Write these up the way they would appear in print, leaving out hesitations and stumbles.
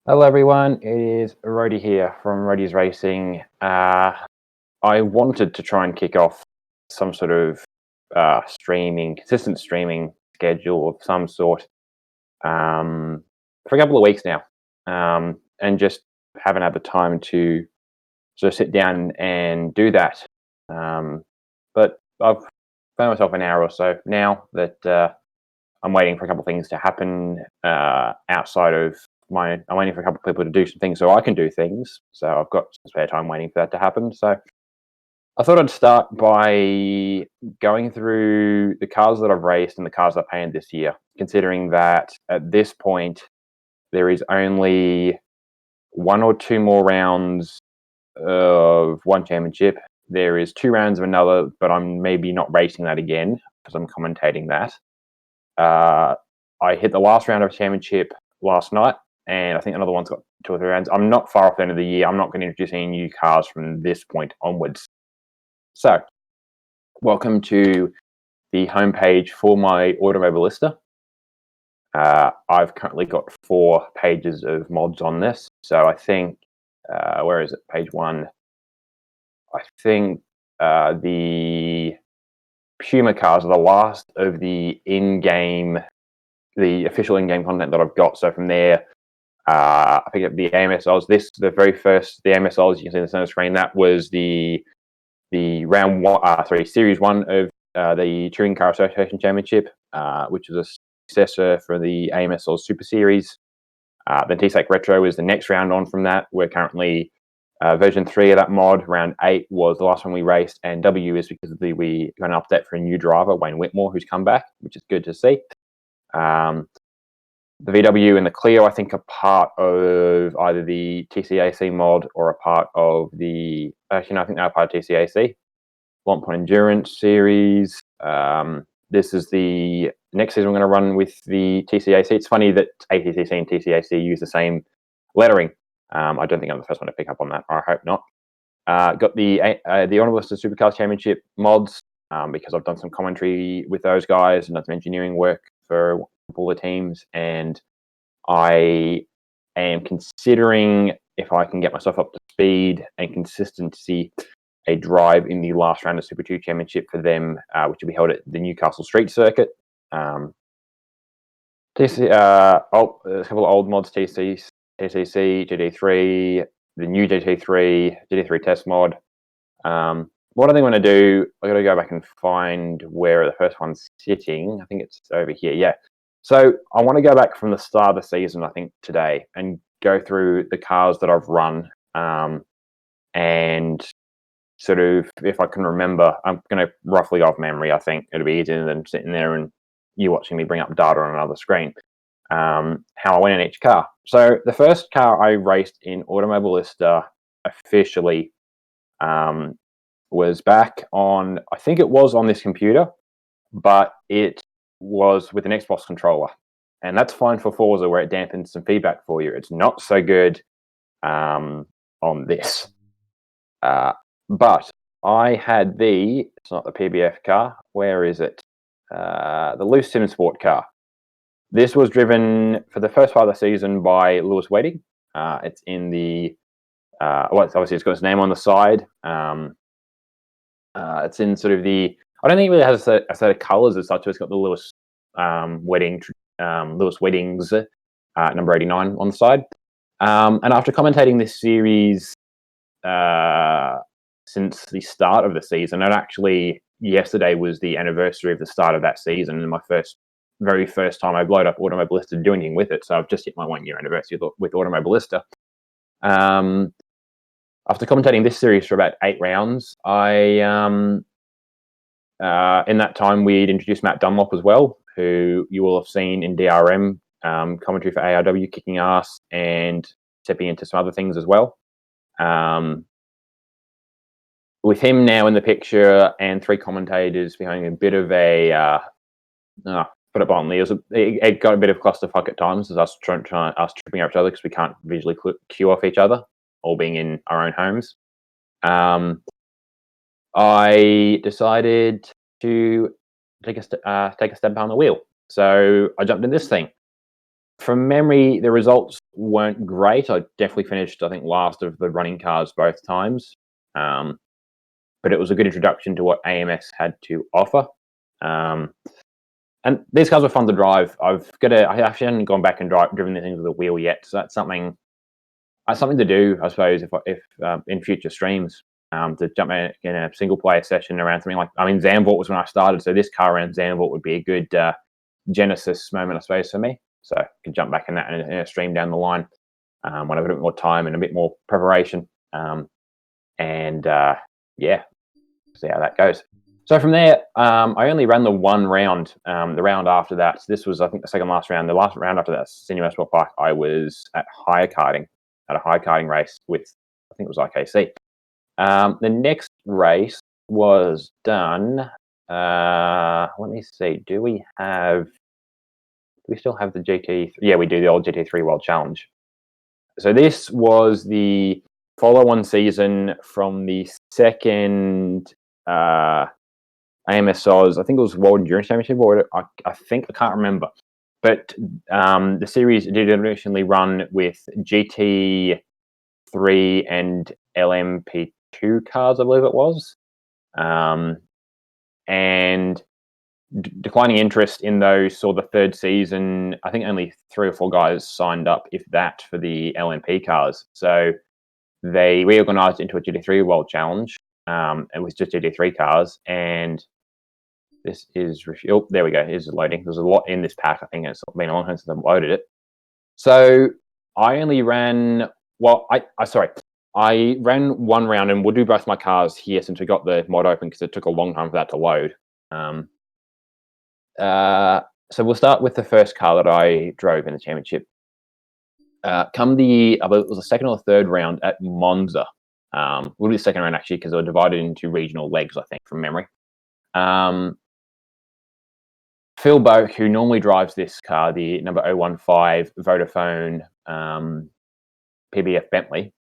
Hello everyone, it is Rody here from Rody's Racing. I wanted to try and kick off some sort of consistent streaming schedule of some sort for a couple of weeks now, and just haven't had the time to sort of sit down and do that. But I've found myself an hour or so now that I'm waiting for a couple of things to happen outside of I'm waiting for a couple of people to do some things so I can do things. So I've got some spare time waiting for that to happen. So I thought I'd start by going through the cars that I've raced and the cars I've painted this year, considering that at this point there is only one or two more rounds of one championship. There is two rounds of another, but I'm maybe not racing that again because I'm commentating that. I hit the last round of a championship last night, and I think another one's got 2 or 3 rounds. I'm not far off the end of the year. I'm not going to introduce any new cars from this point onwards. So, welcome to the homepage for my Automobilista. I've currently got 4 pages of mods on this. So I think, where is it? Page 1. I think the Puma cars are the last of the official in-game content that I've got. So from there, I picked up the AMSLs. The very first, the AMSLs you can see in the center screen, that was the Series 1 of the Touring Car Association Championship, which was a successor for the AMSL Super Series. Then TSAC Retro is the next round on from that. We're currently version 3 of that mod. Round 8 was the last one we raced, and W is because we got an update for a new driver, Wayne Whitmore, who's come back, which is good to see. The VW and the Clio, I think, are part of either the TCAC mod or a part of the... Actually, no, I think they're part of TCAC. Long Point Endurance Series. This is the next season I'm going to run with the TCAC. It's funny that ATCC and TCAC use the same lettering. I don't think I'm the first one to pick up on that, or I hope not. Got the Automobilista Supercars Championship mods, because I've done some commentary with those guys and done some engineering work for all the teams, and I am considering if I can get myself up to speed and consistency a drive in the last round of Super 2 Championship for them, which will be held at the Newcastle Street Circuit. There's a couple of old mods, TCC, GT3, the new GT3 test mod. What I think I'm going to do, I've got to go back and find where the first one's sitting. I think it's over here. Yeah. So I want to go back from the start of the season, I think, today, and go through the cars that I've run, and sort of, if I can remember, I'm going to roughly off memory. I think it'll be easier than sitting there and you watching me bring up data on another screen. How I went in each car. So the first car I raced in Automobilista officially was back on, I think it was on this computer, but it was with an Xbox controller. And that's fine for Forza, where it dampens some feedback for you. It's not so good on this. But I had it's not the PBF car. Where is it? The Loose Sim Sport car. This was driven for the first part of the season by Lewis Wedding. It's in the... obviously it's got its name on the side. It's in sort of the... I don't think it really has a set of colours as such. It's got the Lewis Lewis Weddings number 89 on the side. And after commentating this series since the start of the season, and actually yesterday was the anniversary of the start of that season, and my very first time I blowed up Automobilista to do anything with it. So I've just hit my 1-year anniversary with Automobilista. After commentating this series for about 8 rounds, in that time we'd introduced Matt Dunlop as well, who you will have seen in DRM commentary for ARW, kicking ass and stepping into some other things as well. With him now in the picture and 3 commentators behind a bit of a put it bluntly, it got a bit of clusterfuck at times as us tripping over each other because we can't visually queue off each other, all being in our own homes. I decided to take a step behind the wheel. So I jumped in this thing. From memory, the results weren't great. I definitely finished, I think, last of the running cars both times. But it was a good introduction to what AMS had to offer. And these cars were fun to drive. I actually haven't gone back and driven these things with a wheel yet, so that's something to do, I suppose, if in future streams, to jump in a single player session around something like, I mean, Zandvoort was when I started, so this car around Zandvoort would be a good genesis moment, I suppose, for me. So I could jump back in that in a stream down the line when I have a bit more time and a bit more preparation. And yeah, see how that goes. So from there, I only ran the one round. The round after that, this was, I think, the second last round. The last round after that, Senior Motorsport Park, I was at high karting, at a high karting race with, I think it was IKC. The next race was done. Let me see. Do we still have the GT? Yeah, we do, the old GT3 World Challenge. So this was the follow-on season from the second AMSO's, I think it was World Endurance Championship, or I can't remember. But the series did originally run with GT3 and LMP2 cars, I believe it was. And declining interest in those saw the third season, I think only 3 or 4 guys signed up, if that, for the LMP cars. So they reorganized into a GT3 World Challenge. It was just GT3 cars, and this is, oh, there we go, here's loading. There's a lot in this pack. I think it's been a long time since I've loaded it. So I only ran, I ran one round, and we'll do both my cars here since we got the mod open, because it took a long time for that to load. So we'll start with the first car that I drove in the championship. I believe it was the second or third round at Monza. We'll do the second round, actually, because they were divided into regional legs, I think, from memory. Phil Boak, who normally drives this car, the number 015 Vodafone PBF Bentley,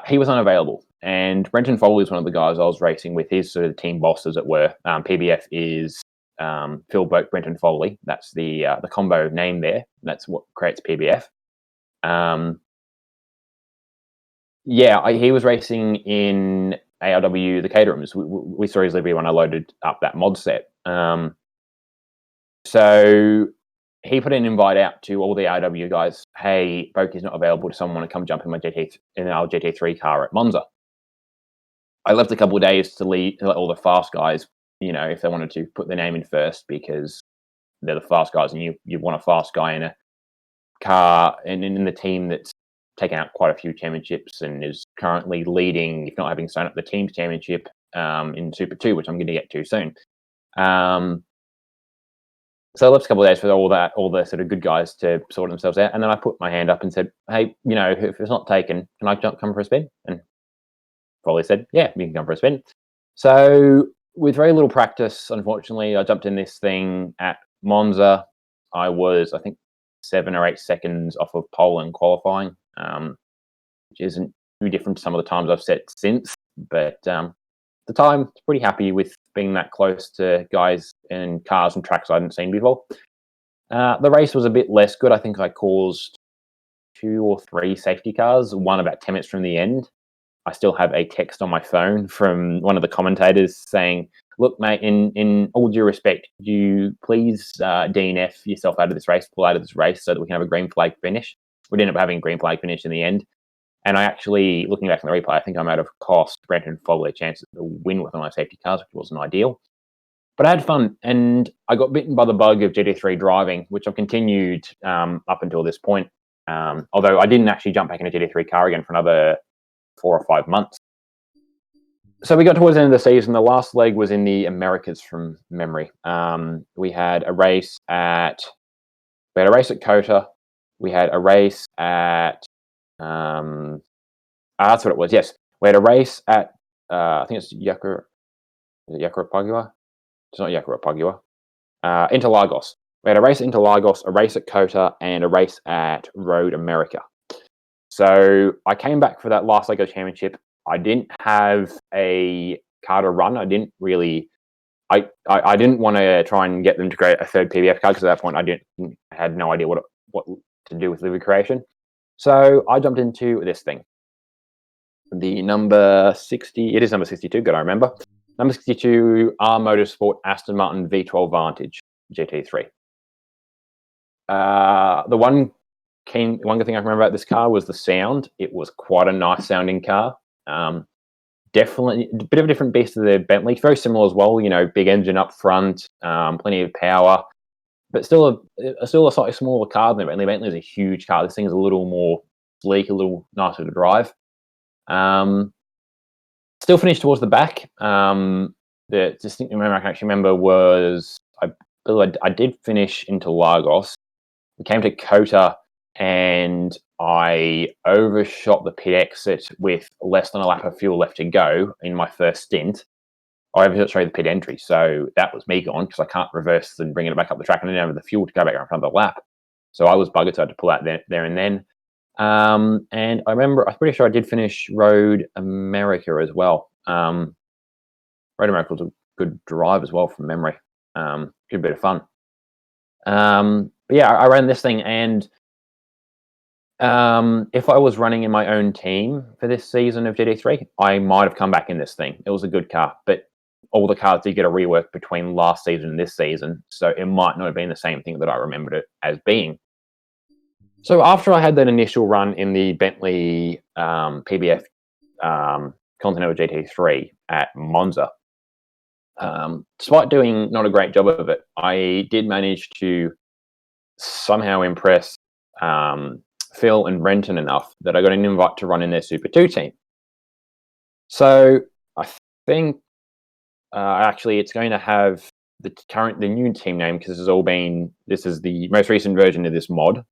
he was unavailable. And Brenton Foley is one of the guys I was racing with. He's sort of the team boss, as it were. PBF is Phil Boak, Brenton Foley. That's the combo name there. That's what creates PBF. He was racing in ARW, the Caterhams. We saw his livery when I loaded up that mod set. So he put an invite out to all the ARW guys. Hey, Boak is not available. Does someone want to come jump in our GT3 car at Monza? I left a couple of days to let all the fast guys, if they wanted to put their name in first, because they're the fast guys, and you want a fast guy in a car and in the team that's taken out quite a few championships and is currently leading, if not having signed up the team's championship in Super 2, which I'm going to get to soon. So I left a couple of days for all the sort of good guys to sort themselves out, and then I put my hand up and said, "Hey, if it's not taken, can I come for a spin?" And Foley said, "Yeah, you can come for a spin." So with very little practice, unfortunately, I jumped in this thing at Monza. I was, I think, 7 or 8 seconds off of pole in qualifying, which isn't too different to some of the times I've set since. But at the time, I was pretty happy with being that close to guys in cars and tracks I hadn't seen before. The race was a bit less good. I think I caused 2 or 3 safety cars, one about 10 minutes from the end. I still have a text on my phone from one of the commentators saying, "Look, mate, in all due respect, could you please DNF yourself out of this race, pull out of this race so that we can have a green flag finish?" We ended up having a green flag finish in the end. And I actually, looking back on the replay, I think I might have cost Brenton Foley a chance to win with one of my safety cars, which wasn't ideal. But I had fun, and I got bitten by the bug of GT3 driving, which I've continued up until this point. Although I didn't actually jump back in a GT3 car again for another 4 or 5 months. So we got towards the end of the season. The last leg was in the Americas from memory. We had a race at COTA. We had a race at that's what it was. Yes, we had a race at I think it's Yacarapagua. It's not Yacarapagua. Interlagos. We had a race at Interlagos, a race at COTA, and a race at Road America. So I came back for that last leg of the championship. I didn't have a car to run. I didn't really. I didn't want to try and get them to create a third PBF car, because at that point I had no idea what what to do with livery creation. So I jumped into this thing. The number 60, it is number 62, good, I remember. Number 62, R Motorsport Aston Martin V12 Vantage GT3. The one good thing I remember about this car was the sound. It was quite a nice sounding car. Definitely a bit of a different beast to the Bentley. Very similar as well, big engine up front, plenty of power, but still a slightly smaller car than the Bentley. Bentley is a huge car. This thing is a little more sleek, a little nicer to drive. Still finished towards the back. The distinct memory I can actually remember was I did finish into Lagos. We came to Kota and I overshot the pit exit with less than a lap of fuel left to go in my first stint. I overshot the pit entry, so that was me gone because I can't reverse and bring it back up the track, and I didn't have the fuel to go back in front of the lap. So I was buggered, so I had to pull out there and then. And I remember, I'm pretty sure I did finish Road America as well. Road America was a good drive as well from memory. Good bit of fun. But yeah, I ran this thing, and if I was running in my own team for this season of GT3, I might have come back in this thing. It was a good car, but all the cars did get a rework between last season and this season, so it might not have been the same thing that I remembered it as being. So after I had that initial run in the Bentley PBF Continental GT3 at Monza, despite doing not a great job of it, I did manage to somehow impress Phil and Brenton enough that I got an invite to run in their Super 2 team. So I think actually it's going to have the new team name, because this is the most recent version of this mod.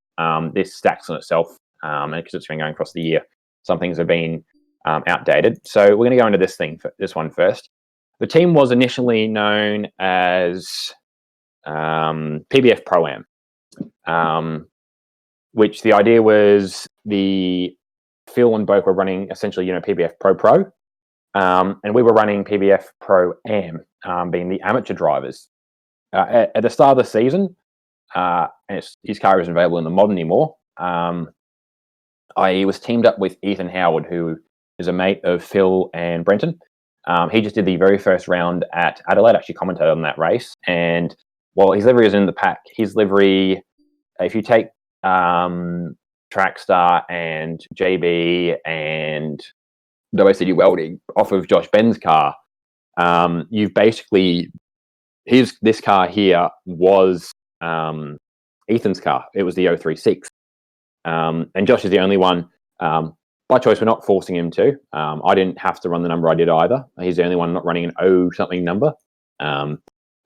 This stacks on itself, and because it's been going across the year, some things have been outdated. So we're going to go into this one first. The team was initially known as PBF Pro-Am, which the idea was Phil and Boke were running essentially, PBF Pro, and we were running PBF Pro-Am, being the amateur drivers. At the start of the season, and his car isn't available in the mod anymore, I was teamed up with Ethan Howard, who is a mate of Phil and Brenton. He just did the very first round at Adelaide, actually commented on that race. And while his livery is in the pack, his livery, if you take Trackstar and JB and WCD Welding off of Josh Ben's car, you've basically, this car here was Ethan's car. It was the 036. And Josh is the only one. By choice, we're not forcing him to. I didn't have to run the number I did either. He's the only one not running an O something number. But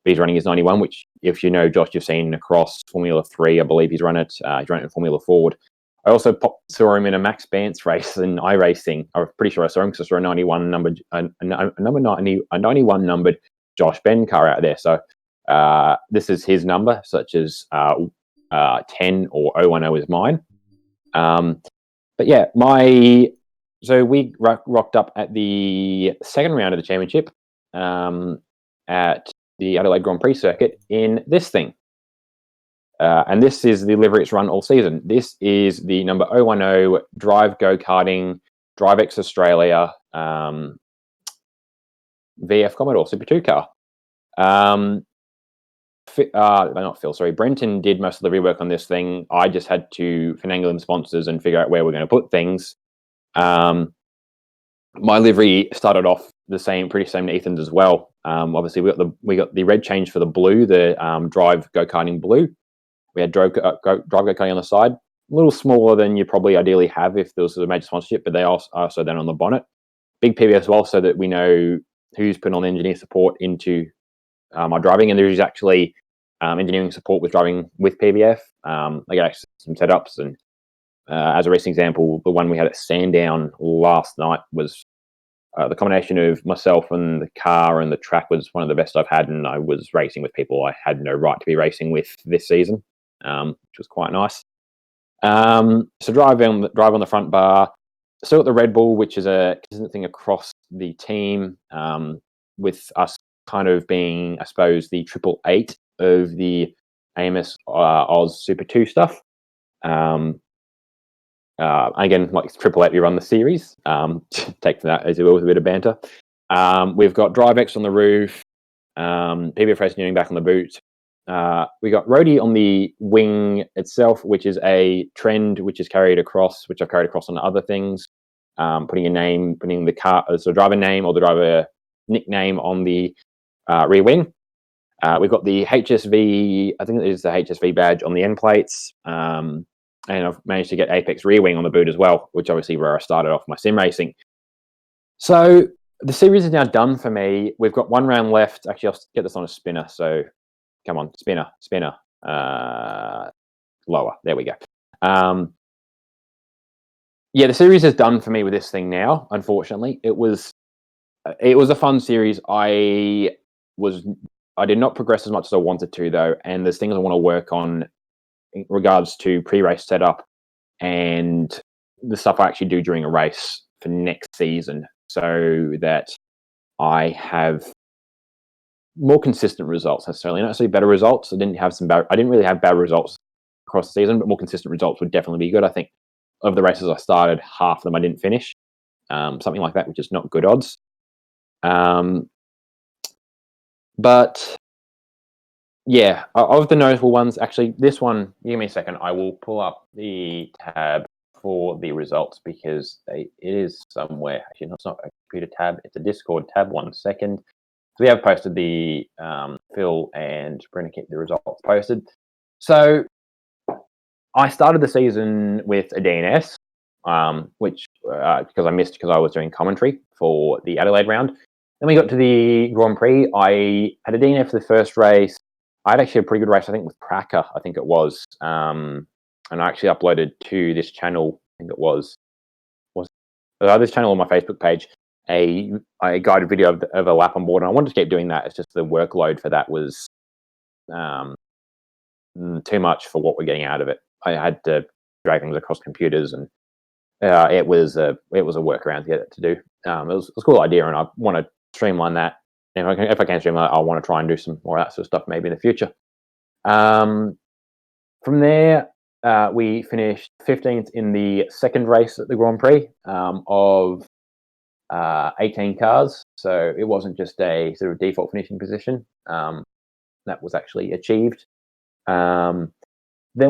he's running his 91, which, if you know Josh, you've seen across Formula 3. I believe he's run it. He's run it in Formula Ford. I also saw him in a Max Bance race in iRacing. I'm pretty sure I saw him because I saw a 91 numbered, a 91 numbered Josh Ben car out there. So this is his number, such as 10 or 010 is mine. But yeah, so we rocked up at the second round of the championship at the Adelaide Grand Prix circuit in this thing. And this is the livery it's run all season. This is the number 010 Drive Go-Karting, DriveX Australia VF Commodore Super 2 car. Not Phil, sorry. Brenton did most of the rework on this thing. I just had to finagle in sponsors and figure out where we're going to put things. My livery started off pretty same to Ethan's as well. Obviously, we got the red change for the blue, the Drive Go-Karting blue. We had Drive Go-Karting on the side, a little smaller than you probably ideally have if there was a major sponsorship, but they also then on the bonnet. Big PBS as well, so that we know who's putting on engineer support into my driving, and there's actually engineering support with driving with PBF. I got actually some setups, and as a racing example, the one we had at Sandown last night was the combination of myself and the car and the track was one of the best I've had, and I was racing with people I had no right to be racing with this season, which was quite nice. So drive on the front bar. Still at the Red Bull, which is a consistent thing across the team, with us kind of being, I suppose, the 888 of the AMS Oz Super 2 stuff. Um, Again, like Triple Eight, we run the series. Take that as it will with a bit of banter. We've got DriveX on the roof, PBF Race Tuning back on the boot. We got Roadie on the wing itself, which is a trend which is carried across, which I've carried across on other things. Putting a name, putting the car as a driver name or the driver nickname on the rear wing. We've got the HSV, I think it is the HSV badge on the end plates. And I've managed to get Apex rear wing on the boot as well, which obviously where I started off my sim racing. So the series is now done for me. We've got one round left. Actually, I'll get this on a spinner. So come on, spinner. Lower. There we go. Yeah, the series is done for me with this thing now. Unfortunately, it was a fun series. I did not progress as much as I wanted to though, and there's things I want to work on in regards to pre-race setup and the stuff I actually do during a race for next season, so that I have more consistent results necessarily. Not necessarily better results. I didn't really have bad results across the season, but more consistent results would definitely be good. I think of the races I started, half of them I didn't finish, something like that, which is not good odds. But yeah, of the notable ones, actually, this one, give me a second. I will pull up the tab for the results because it is somewhere. Actually, no, it's not a computer tab. It's a Discord tab. 1 second. So we have posted the Phil and Brenna keep the results posted. So I started the season with a DNS, which because I missed because I was doing commentary for the Adelaide round. Then we got to the Grand Prix. I had a DNF for the first race. I had actually a pretty good race, I think, with Pracker, I think it was. And I actually uploaded to this channel, I think it was this channel on my Facebook page, a guided video of a lap on board. And I wanted to keep doing that. It's just the workload for that was too much for what we're getting out of it. I had to drag things across computers, and it was a workaround to get it to do. It was a cool idea, and I want to streamline that. If I can streamline it, I want to try and do some more of that sort of stuff maybe in the future. From there, we finished 15th in the second race at the Grand Prix of 18 cars. So it wasn't just a sort of default finishing position. That was actually achieved. Then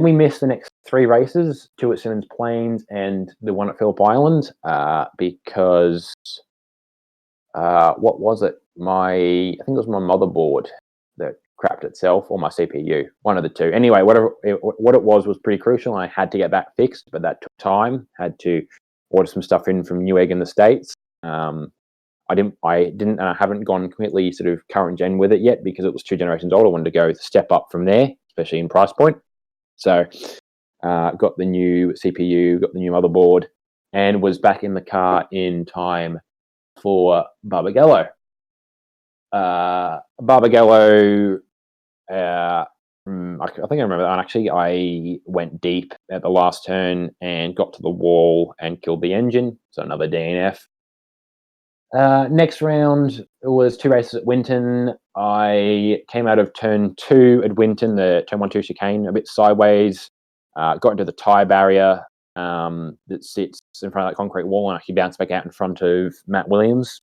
we missed the next 3 races, 2 at Simmons Plains and the one at Phillip Island, because what was it? I think it was my motherboard that crapped itself, or my CPU, one of the two. Anyway, what it was pretty crucial. I had to get that fixed, but that took time. Had to order some stuff in from Newegg in the States. I haven't gone completely sort of current gen with it yet because it was 2 generations old. I wanted to go step up from there, especially in price point. So got the new CPU, got the new motherboard, and was back in the car in time for Barbagallo. Barbagallo, I think I remember that one. Actually, I went deep at the last turn and got to the wall and killed the engine. So another DNF. Next round was 2 races at Winton. I came out of turn 2 at Winton, the turn 1-2 chicane, a bit sideways. Got into the tyre barrier that sits in front of that concrete wall, and actually bounced back out in front of Matt Williams.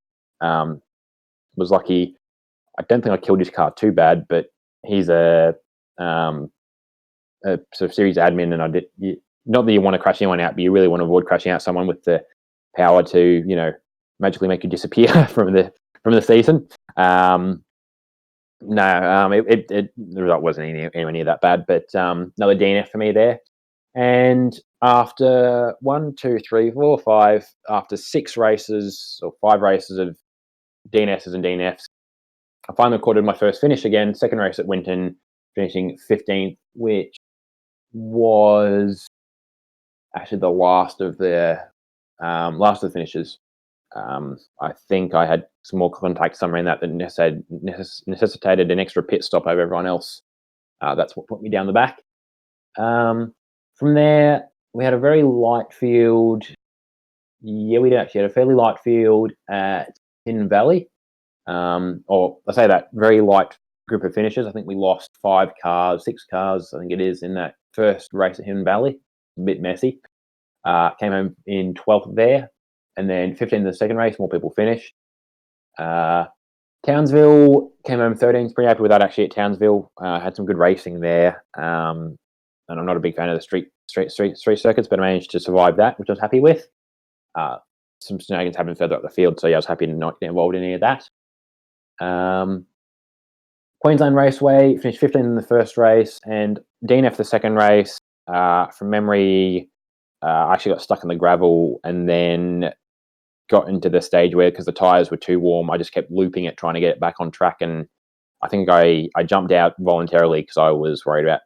Was lucky. I don't think I killed his car too bad, but he's a sort of series admin, and not that you want to crash anyone out, but you really want to avoid crashing out someone with the power to, magically make you disappear from the season. The result wasn't anywhere near that bad, but another DNF for me there. And after 1, 2, 3, 4, 5, after 6 races or 5 races of DNSs and DNFs, I finally recorded my first finish again. Second race at Winton, finishing 15th, which was actually the last of the finishes. I think I had some more contact somewhere in that necessitated an extra pit stop over everyone else. That's what put me down the back. From there, we had a very light field. Yeah, we did actually had a fairly light field at Hidden Valley. Or I say that, very light group of finishers. I think we lost 5 cars, 6 cars, I think it is, in that first race at Hidden Valley. a bit messy. Came home in 12th there, and then 15th in the second race. More people finished. Townsville came home 13th. Pretty happy with that actually at Townsville. Had some good racing there, and I'm not a big fan of the street circuits, but I managed to survive that, which I was happy with. Some shenanigans happened further up the field, so yeah, I was happy to not get involved in any of that. Queensland Raceway finished 15th in the first race, and DNF the second race. From memory, I actually got stuck in the gravel and then got into the stage where, because the tyres were too warm, I just kept looping it, trying to get it back on track. And I think I jumped out voluntarily because I was worried about,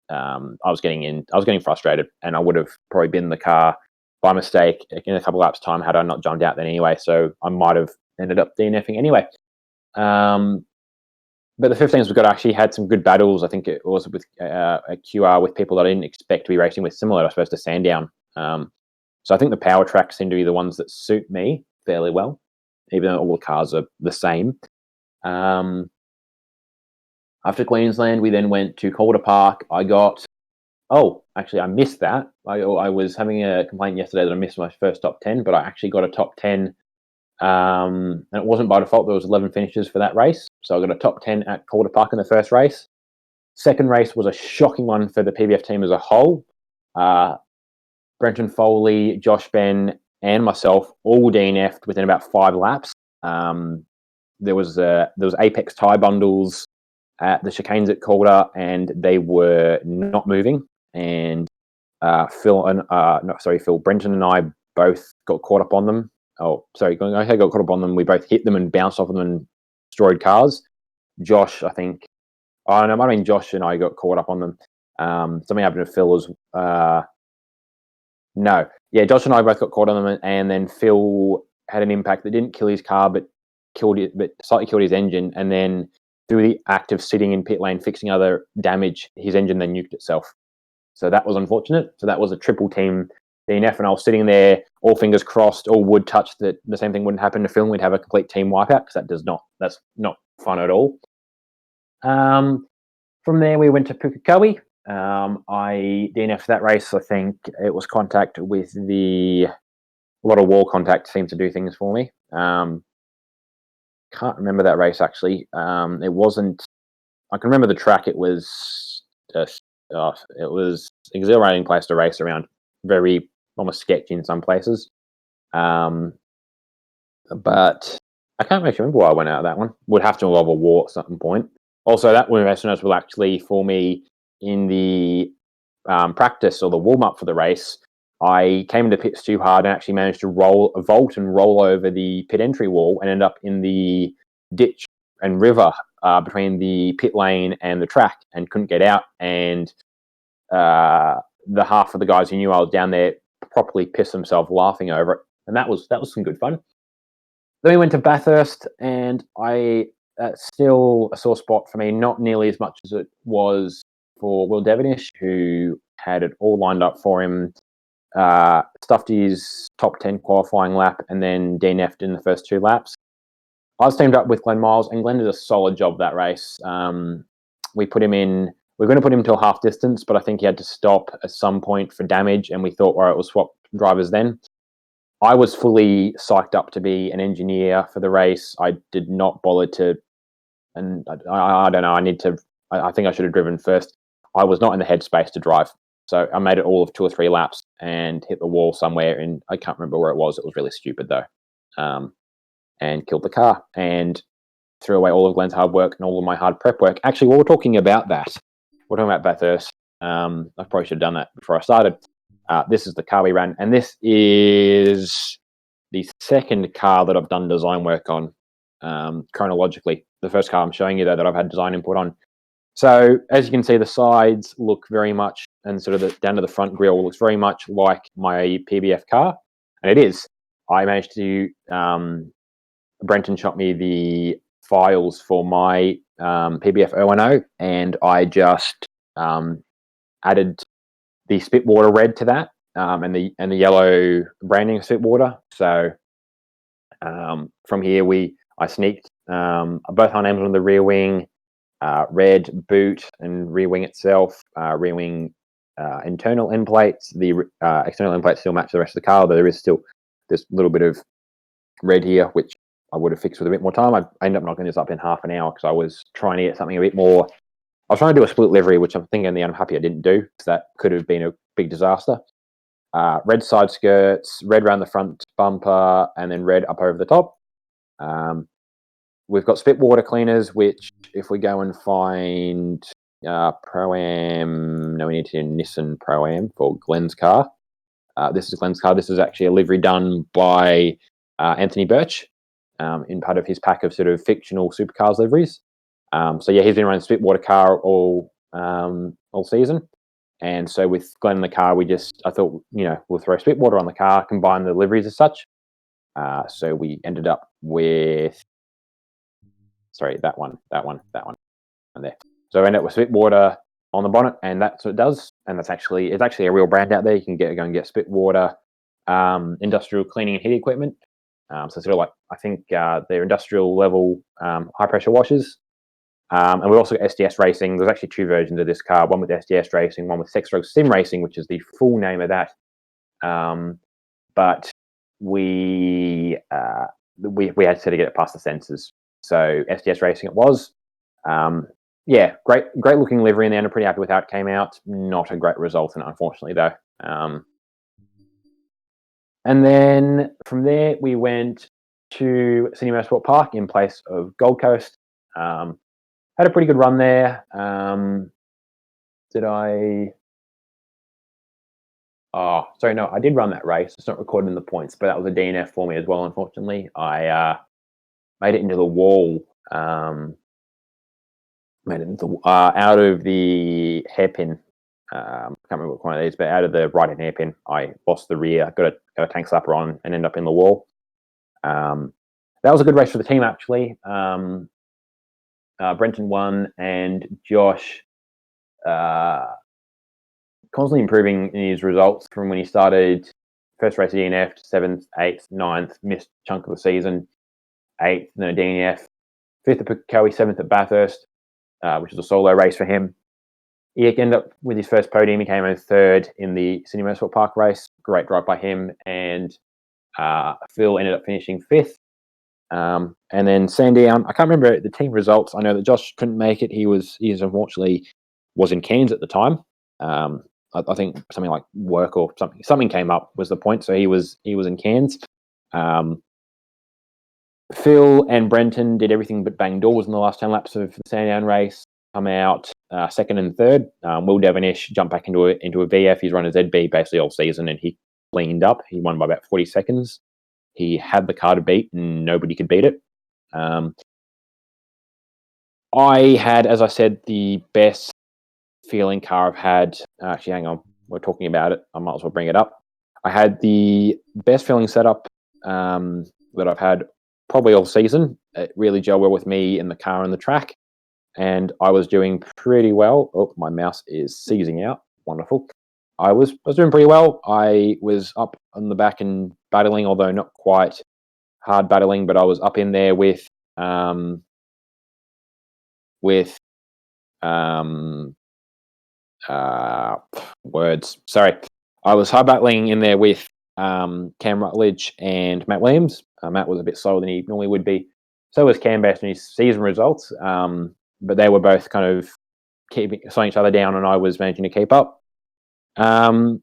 I was getting frustrated, and I would have probably been in the car by mistake in a couple of laps time had I not jumped out then anyway. So I might have ended up DNFing anyway. But the 15s we got actually had some good battles. I think it was with a QR with people that I didn't expect to be racing with, similar, I suppose, to Sandown. So I think the power tracks seem to be the ones that suit me fairly well, even though all the cars are the same. After Queensland, we then went to Calder Park. I missed that. I was having a complaint yesterday that I missed my first top 10, but I actually got a top 10. And it wasn't by default. There was 11 finishes for that race. So I got a top 10 at Calder Park in the first race. Second race was a shocking one for the PBF team as a whole. Brenton Foley, Josh Ben, and myself all DNF'd within about 5 laps. There was Apex tie bundles at the chicanes at Calder, and they were not moving. And Brenton and I both got caught up on them. Got caught up on them. We both hit them and bounced off of them and destroyed cars. Josh, I think. Oh no, I mean Josh and I got caught up on them. Something happened to Phil as. No, yeah, Josh and I both got caught on them, and then Phil had an impact that didn't kill his car, but slightly killed his engine, and then through the act of sitting in pit lane fixing other damage, his engine then nuked itself. So that was unfortunate. So that was a triple team DNF, and I was sitting there, all fingers crossed, all would touch that the same thing wouldn't happen to Phil. We'd have a complete team wipeout, because that's not fun at all. From there, we went to Pukekohe. I DNF'd that race. I think it was contact with a lot of wall contact seemed to do things for me. Can't remember that race actually. It wasn't. I can remember the track. It was exhilarating place to race around. Very almost sketchy in some places. But I can't actually remember why I went out of that one. Would have to involve a wall at some point. Also, that race will actually, for me, in the practice or the warm-up for the race, I came into pits too hard and actually managed to vault and roll over the pit entry wall and end up in the ditch and river between the pit lane and the track, and couldn't get out. And the half of the guys who knew I was down there properly pissed themselves laughing over it, and that was some good fun. Then we went to Bathurst, and still a sore spot for me, not nearly as much as it was for Will Devonish, who had it all lined up for him, stuffed his top 10 qualifying lap, and then DNF'd in the first 2 laps. I was teamed up with Glenn Miles, and Glenn did a solid job that race. We were going to put him till half distance, but I think he had to stop at some point for damage, and we thought, all right, we'll swap drivers then. I was fully psyched up to be an engineer for the race. I did not bother to, and I don't know, I think I should have driven first. I was not in the headspace to drive. So I made it all of 2 or 3 laps and hit the wall somewhere, and I can't remember where it was. It was really stupid though. And killed the car and threw away all of Glenn's hard work and all of my hard prep work. Actually, while we're talking about that, we're talking about Bathurst. I probably should have done that before I started. This is the car we ran, and this is the second car that I've done design work on chronologically. The first car I'm showing you, though, that I've had design input on. So as you can see, the sides look very much, and sort of down to the front grille looks very much like my PBF car, and it is. I managed to, Brenton shot me the files for my PBF 010, and I just added the Spitwater red to that, and the yellow branding of Spitwater. So from here, I sneaked both our names on the rear wing, red boot and rear wing itself, rear wing internal end plates. The external end plates still match the rest of the car, but there is still this little bit of red here, which I would have fixed with a bit more time. I ended up knocking this up in half an hour because I was trying to get something a bit more. I was trying to do a split livery, which I'm thinking in the end I'm happy I didn't do, because that could have been a big disaster. Red side skirts, red around the front bumper, and then red up over the top. We've got spit water cleaners, which if we go and find Pro-Am, no, we need to do Nissan Pro-Am for Glenn's car. This is Glenn's car. This is actually a livery done by Anthony Birch in part of his pack of sort of fictional supercars liveries. So yeah, he's been running spit water car all season. And so with Glenn in the car, I thought, we'll throw spit water on the car, combine the liveries as such. So we ended up with, that one there. So I ended up with spit water on the bonnet, and that's what it does. And it's actually a real brand out there. You can go and get spit water, industrial cleaning and heat equipment. So sort of like, I think they're industrial level high pressure washers. And we also got SDS Racing. There's actually two versions of this car, one with SDS Racing, one with Sex Drug Sim Racing, which is the full name of that. But we had to get it past the sensors. So SDS Racing it was. Great looking livery in the end. I'm pretty happy with how it came out. Not a great result in it, unfortunately, though. And then from there, we went to Sydney Motorsport Park in place of Gold Coast. Had a pretty good run there. I did run that race. It's not recorded in the points, but that was a DNF for me as well, unfortunately. I made it into the wall. Out of the hairpin. I can't remember what one it is, but out of the right-hand hairpin, I lost the rear, got a tank slapper on, and ended up in the wall. That was a good race for the team, actually. Brenton won, and Josh constantly improving in his results from when he started. First race DNF, 7th, 8th, 9th, missed chunk of the season, 8th, then a DNF, 5th at Pukekohe, 7th at Bathurst, which was a solo race for him. He ended up with his first podium. He came in 3rd in the Sydney Motorsport Park race. Great drive by him. And Phil ended up finishing 5th. And then Sandown, I can't remember the team results. I know that Josh couldn't make it. He unfortunately was in Cairns at the time. I think something like work or something came up was the point. So he was in Cairns. Phil and Brenton did everything but bang doors in the last 10 laps of the Sandown race. Come out 2nd and 3rd. Will Devonish jumped back into a VF. He's run a ZB basically all season, and he cleaned up. He won by about 40 seconds. He had the car to beat, and nobody could beat it. I had, as I said, the best feeling car I've had. Actually, hang on. We're talking about it. I might as well bring it up. I had the best feeling setup that I've had probably all season. It really gelled well with me in the car and the track. And I was doing pretty well. Oh, my mouse is seizing out. Wonderful. I was doing pretty well. I was up on the back and battling, although not quite hard battling, but I was up in there with words. Sorry. I was hard battling in there with Cam Rutledge and Matt Williams. Matt was a bit slower than he normally would be. So was Cam based on his season results. But they were both kind of slowing each other down, and I was managing to keep up. And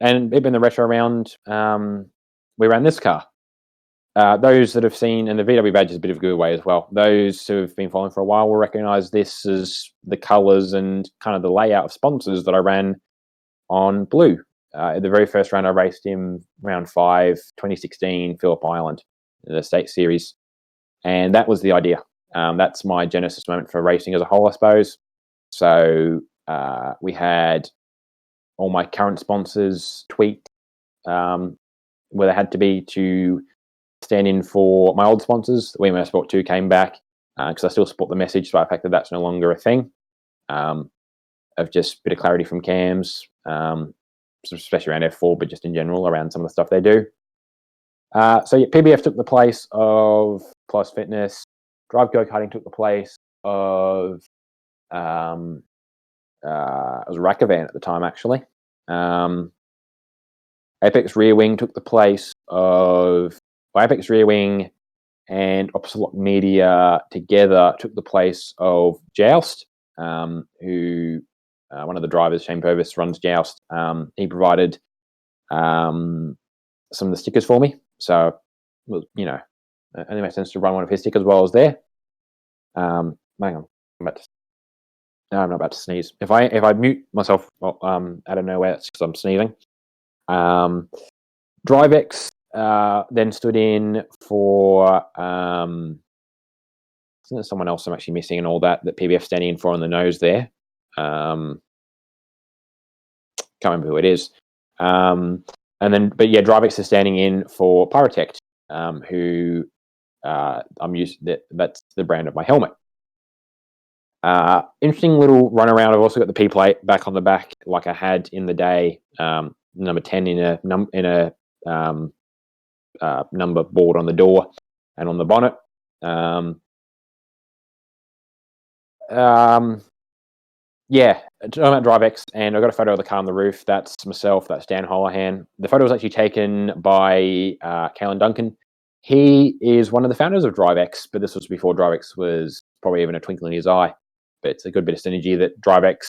in the retro round, we ran this car. Those that have seen, and the VW badge is a bit of a giveaway as well. Those who have been following for a while will recognise this as the colours and kind of the layout of sponsors that I ran on Blue. The very first round I raced him, round 5, 2016, Phillip Island, the State Series. And that was the idea. That's my genesis moment for racing as a whole, I suppose. So we had all my current sponsors tweet where they had to be to stand in for my old sponsors. We Motorsport 2 came back because I still support the message, so I fact that that's no longer a thing. Of just a bit of clarity from Cams, especially around F4, but just in general around some of the stuff they do. PBF took the place of Plus Fitness. Drive Go-Karting took the place of it was a Rackavan at the time, actually. Apex Rear Wing took the place of Apex Rear Wing and Ocelot Media together took the place of Joust, who one of the drivers, Shane Purvis, runs Joust. He provided some of the stickers for me, so it only makes sense to run one of his stickers while I was there. Hang on, I'm not about to sneeze. If I mute myself out of nowhere, it's because I'm sneezing. DriveX then stood in for I think there's someone else I'm actually missing and all that PBF standing in for on the nose there. Can't remember who it is. DriveX is standing in for Pyrotect, who I'm used. That's the brand of my helmet. Interesting little run around. I've also got the P plate back on the back, like I had in the day. Number 10 in a number board on the door and on the bonnet. Yeah, talking about DriveX, and I got a photo of the car on the roof. That's myself. That's Dan Holohan. The photo was actually taken by Kalen Duncan. He is one of the founders of DriveX, but this was before DriveX was probably even a twinkle in his eye. But it's a good bit of synergy that DriveX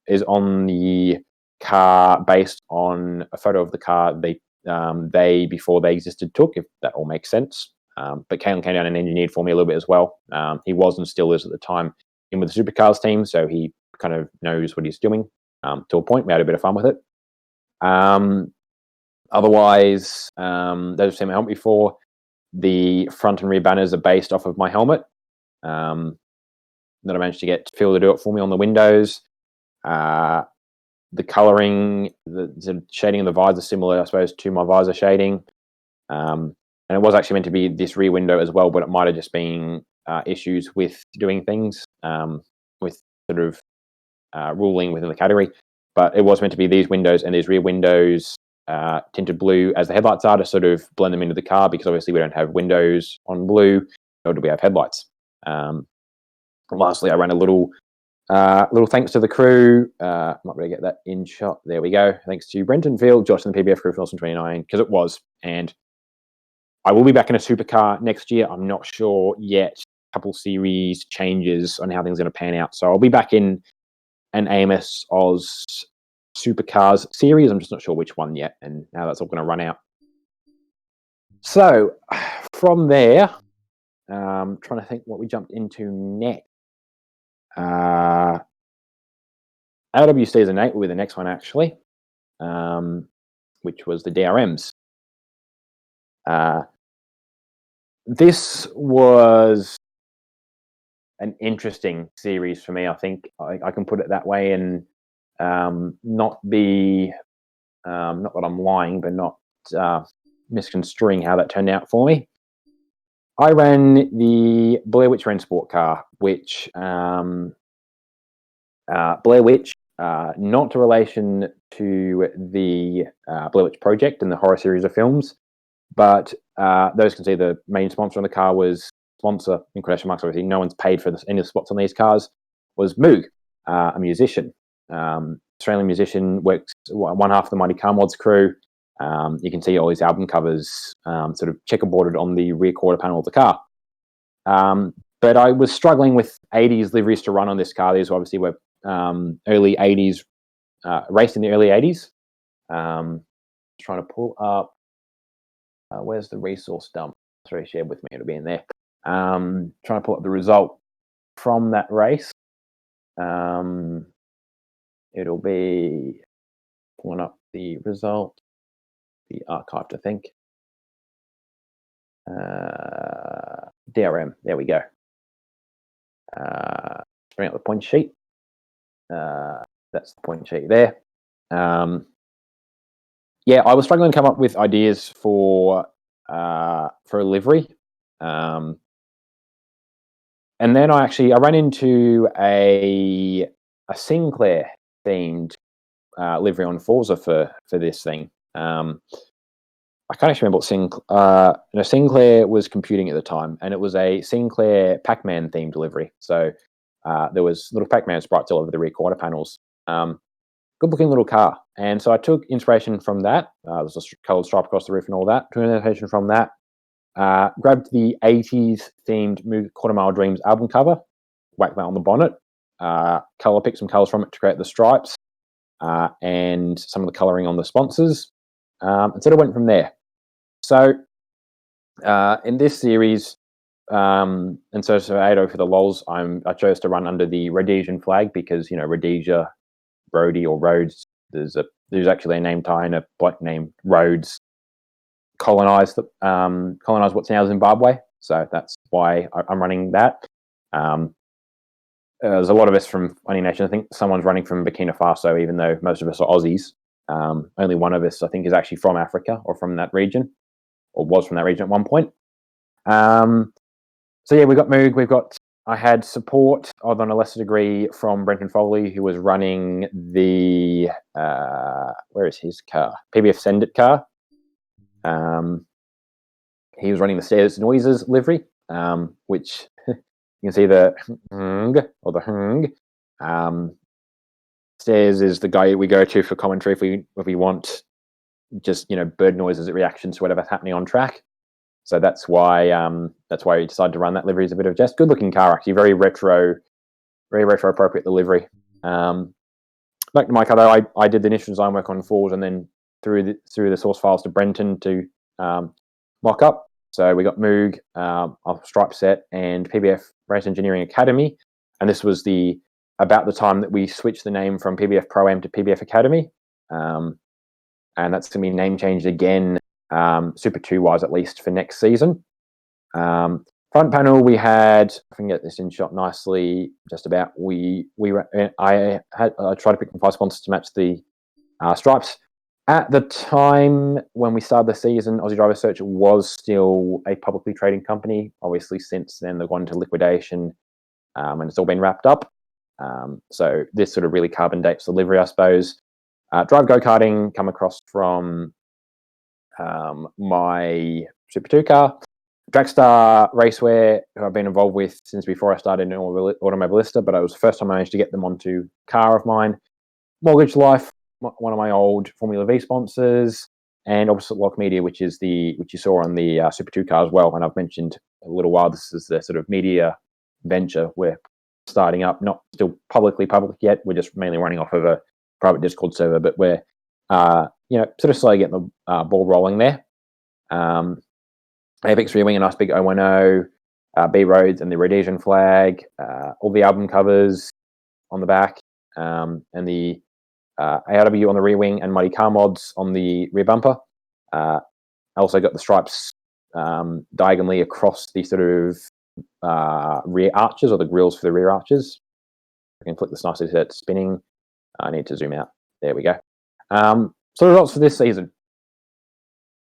is on the car based on a photo of the car they before they existed took, if that all makes sense. But Kalen came down and engineered for me a little bit as well. He was and still is at the time in with the Supercars team, so he kind of knows what he's doing to a point. We had a bit of fun with it. Otherwise, those have seen my helmet before. The front and rear banners are based off of my helmet that I managed to get Phil to do it for me on the windows. The colouring, the shading of the visor is similar, I suppose, to my visor shading. And it was actually meant to be this rear window as well, but it might have just been issues with doing things with sort of ruling within the category. But it was meant to be these windows and these rear windows tinted blue as the headlights are to sort of blend them into the car, because obviously we don't have windows on blue, nor do we have headlights. Lastly, I ran a little thanks to the crew. Might be able to get that in shot. There we go. Thanks to Brenton Field, Josh and the PBF crew for Wilson 29, because it was. And I will be back in a supercar next year. I'm not sure yet. A couple series changes on how things are going to pan out. So I'll be back in an AMS Oz Supercars series. I'm just not sure which one yet, and now that's all going to run out. So from there, trying to think what we jumped into next. LWC is innate with the next one, actually, which was the DRMs. This was an interesting series for me. I think I can put it that way, and not be not that I'm lying, but not misconstruing how that turned out for me. I ran the Blair Witch Ren Sport car, which Blair Witch, not to relation to the Blair Witch Project and the horror series of films, but those can see the main sponsor on the car was sponsor in quotation marks. Obviously, no one's paid for any of the spots on these cars. Was Moog, a musician, Australian musician, works one half of the Mighty Car Mods crew. You can see all his album covers sort of checkerboarded on the rear quarter panel of the car. But I was struggling with 80s liveries to run on this car. These obviously were early 80s, raced in the early 80s. Trying to pull up, where's the resource dump? Sorry, shared with me, it'll be in there. Trying to pull up the result from that race. It'll be pulling up the result, the archived, I think. DRM, there we go. Bring up the point sheet. That's the point sheet there. Yeah, I was struggling to come up with ideas for a livery. And then I ran into a Sinclair themed livery on Forza for this thing. I can't actually remember what Sinclair was computing at the time, and it was a Sinclair Pac-Man themed delivery. So there was little Pac-Man sprites all over the rear quarter panels. Good-looking little car. And so I took inspiration from that. There's a coloured stripe across the roof and all that. Took inspiration from that. Grabbed the 80s themed Quarter Mile Dreams album cover, whacked that on the bonnet, picked some colours from it to create the stripes, and some of the colouring on the sponsors, and sort of went from there. So in this series, and so Ado for the lols, I chose to run under the Rhodesian flag because Rhodesia, Rhodey or Rhodes. There's actually a name tie in a bloke named Rhodes colonized what's now Zimbabwe. So that's why I'm running that. There's a lot of us from Funny Nation. I think someone's running from Burkina Faso, even though most of us are Aussies. Only one of us, I think, is actually from Africa or from that region, or was from that region at one point. So yeah, we got Moog. I had support, although on a lesser degree, from Brenton Foley, who was running the where is his car? PBF Send It car. He was running the Stairs Noises livery, which you can see the hung or the hung. Stairs is the guy we go to for commentary if we want just bird noises at reactions to whatever's happening on track. So that's why we decided to run that livery as a bit of jest. Good looking car, actually, very retro appropriate, the livery. Back to my car though, I did the initial design work on Ford and then through the source files to Brenton to mock up. So we got Moog, a stripe set, and PBF Race Engineering Academy, and this was about the time that we switched the name from PBF Pro-Am to PBF Academy, and that's going to be name changed again, Super 2 wise at least, for next season. Front panel, we had, I can get this in shot nicely, just about, I tried to pick from 5 sponsors to match the stripes. At the time when we started the season, Aussie Driver Search was still a publicly traded company. Obviously, since then, they've gone into liquidation, and it's all been wrapped up. So this sort of really carbon dates the livery, I suppose. Drive go-karting come across from my Super 2 car. Dragstar Racewear, who I've been involved with since before I started in Automobilista, but it was the first time I managed to get them onto car of mine. Mortgage Life, one of my old Formula V sponsors, and Opposite Lock Media, which you saw on the Super 2 car as well. And I've mentioned a little while, this is the sort of media venture we're starting up, not still public yet. We're just mainly running off of a private Discord server, but we're sort of slowly getting the ball rolling there. Apex Rear Wing, a nice big 010, B Roads and the Rhodesian flag, all the album covers on the back, and the ARW on the rear wing, and Mighty Car Mods on the rear bumper. I also got the stripes diagonally across the sort of rear arches, or the grills for the rear arches. I can flick this nicely so it's spinning. I need to zoom out. There we go. So results for this season.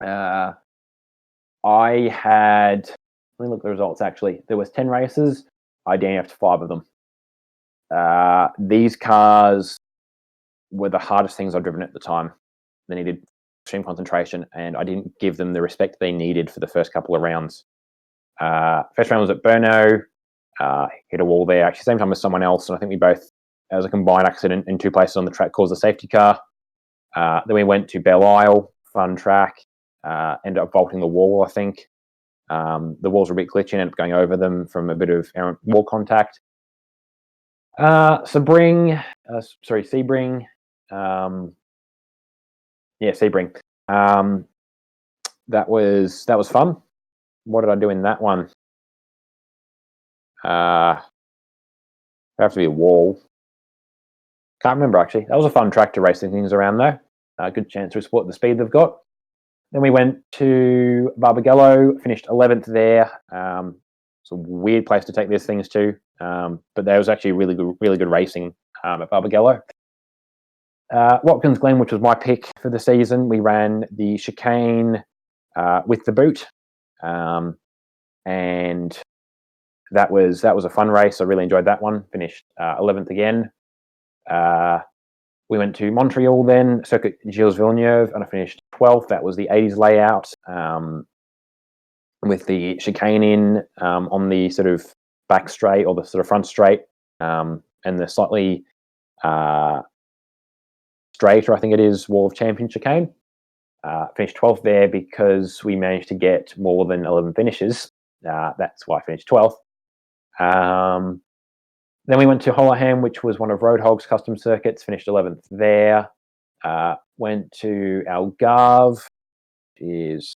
Let me look at the results actually. There was 10 races. I DNF'd 5 of them. These cars were the hardest things I've driven at the time. They needed extreme concentration, and I didn't give them the respect they needed for the first couple of rounds. First round was at Brno. Hit a wall there, actually, same time as someone else, and I think we both, as a combined accident in 2 places on the track, caused a safety car. Then we went to Belle Isle, fun track. Ended up vaulting the wall, I think. The walls were a bit glitchy, ended up going over them from a bit of errant wall contact. Sebring. Sebring. That was fun. What did I do in that one? Have to be a wall. Can't remember actually. That was a fun track to racing things around though. Good chance to exploit the speed they've got. Then we went to Barbagallo, finished 11th there. It's a weird place to take these things to, but there was actually really good racing at Barbagallo. Watkins Glen, which was my pick for the season, we ran the chicane with the boot, and that was a fun race. I really enjoyed that one. Finished 11th again. We went to Montreal then, Circuit Gilles Villeneuve, and I finished 12th. That was the 80s layout, with the chicane in on the sort of back straight or the sort of front straight, and the slightly straighter, I think it is, wall of champion chicane. Finished 12th there because we managed to get more than 11 finishes. That's why I finished 12th. Then we went to Hollaham, which was one of Roadhog's custom circuits, finished 11th there. Went to Algarve, which is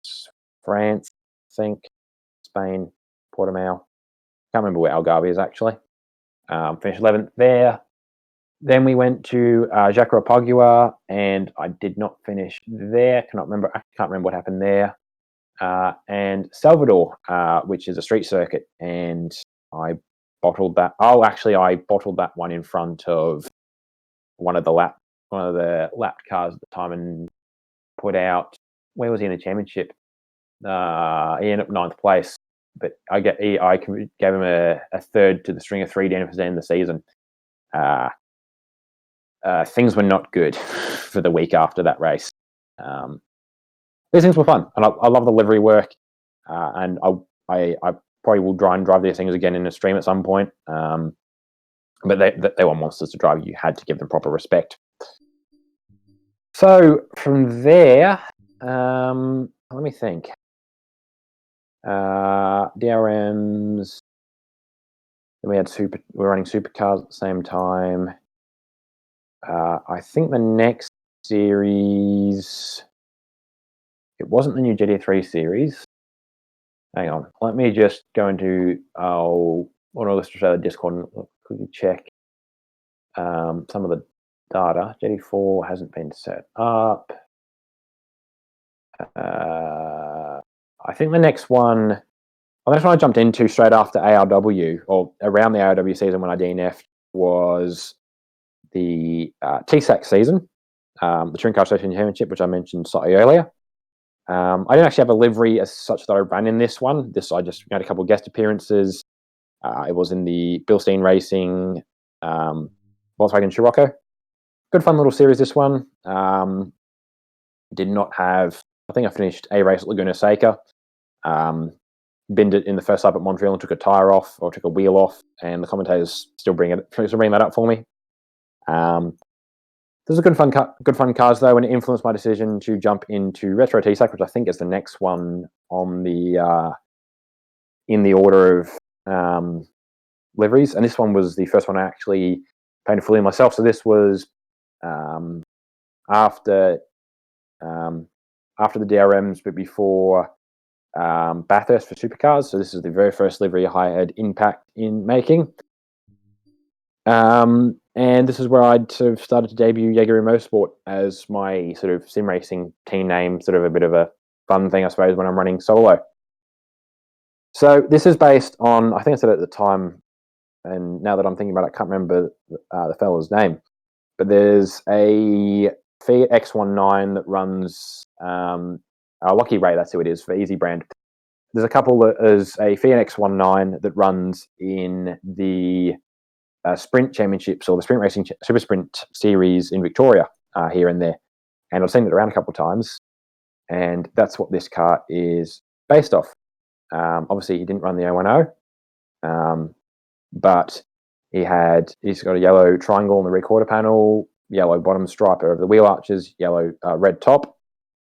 France, I think, Spain, Portimao. Can't remember where Algarve is, actually. Finished 11th there. Then we went to Jacarapagua, and I did not finish there. I can't remember what happened there. And Salvador, which is a street circuit, and I bottled that. Oh, actually, I bottled that one in front of one of the lapped cars at the time, and put out. Where was he in the championship? He ended up 9th place, but I gave him a third to the string of 3 down at the end of the season. Things were not good for the week after that race. These things were fun, and I love the livery work. And I probably will try and drive these things again in a stream at some point. But they were monsters to drive. You had to give them proper respect. So from there, let me think. DRMs. Then we were running supercars at the same time. I think the next series, it wasn't the new GT3 series. Hang on, let me just go into Automobilista Australia Discord and quickly check some of the data. GT4 hasn't been set up. I think the next one I jumped into straight after ARW, or around the ARW season when I DNF'd, was the TSAC season, the Touring Car Association Championship, which I mentioned slightly earlier. I didn't actually have a livery as such that I ran in this one. I just had a couple of guest appearances. It was in the Bilstein Racing Volkswagen Scirocco. Good fun little series, this one. Did not have, I think I finished a race at Laguna Seca. Binned it in the first lap at Montreal and took a tyre off, or took a wheel off, and the commentators still bring that up for me. Those are good fun cars though, and it influenced my decision to jump into Retro TSAC, which I think is the next one on the in the order of liveries. And this one was the first one I actually painted fully myself. So this was after the DRMs, but before Bathurst for supercars. So this is the very first livery I had impact in making. And this is where I'd sort of started to debut Jaeger Motorsport as my sort of sim racing team name, sort of a bit of a fun thing, I suppose, when I'm running solo. So this is based on, I think I said it at the time, and now that I'm thinking about it, I can't remember the fellow's name, but there's a Fiat X19 that runs, Lucky Ray, that's who it is, for Easy Brand. There's a couple that is a Fiat X19 that runs in the sprint championships, or the sprint racing super sprint series in Victoria, here and there, and I've seen it around a couple of times, and that's what this car is based off. Obviously he didn't run the 010, but he's got a yellow triangle on the rear quarter panel, yellow bottom stripe over the wheel arches, yellow red top.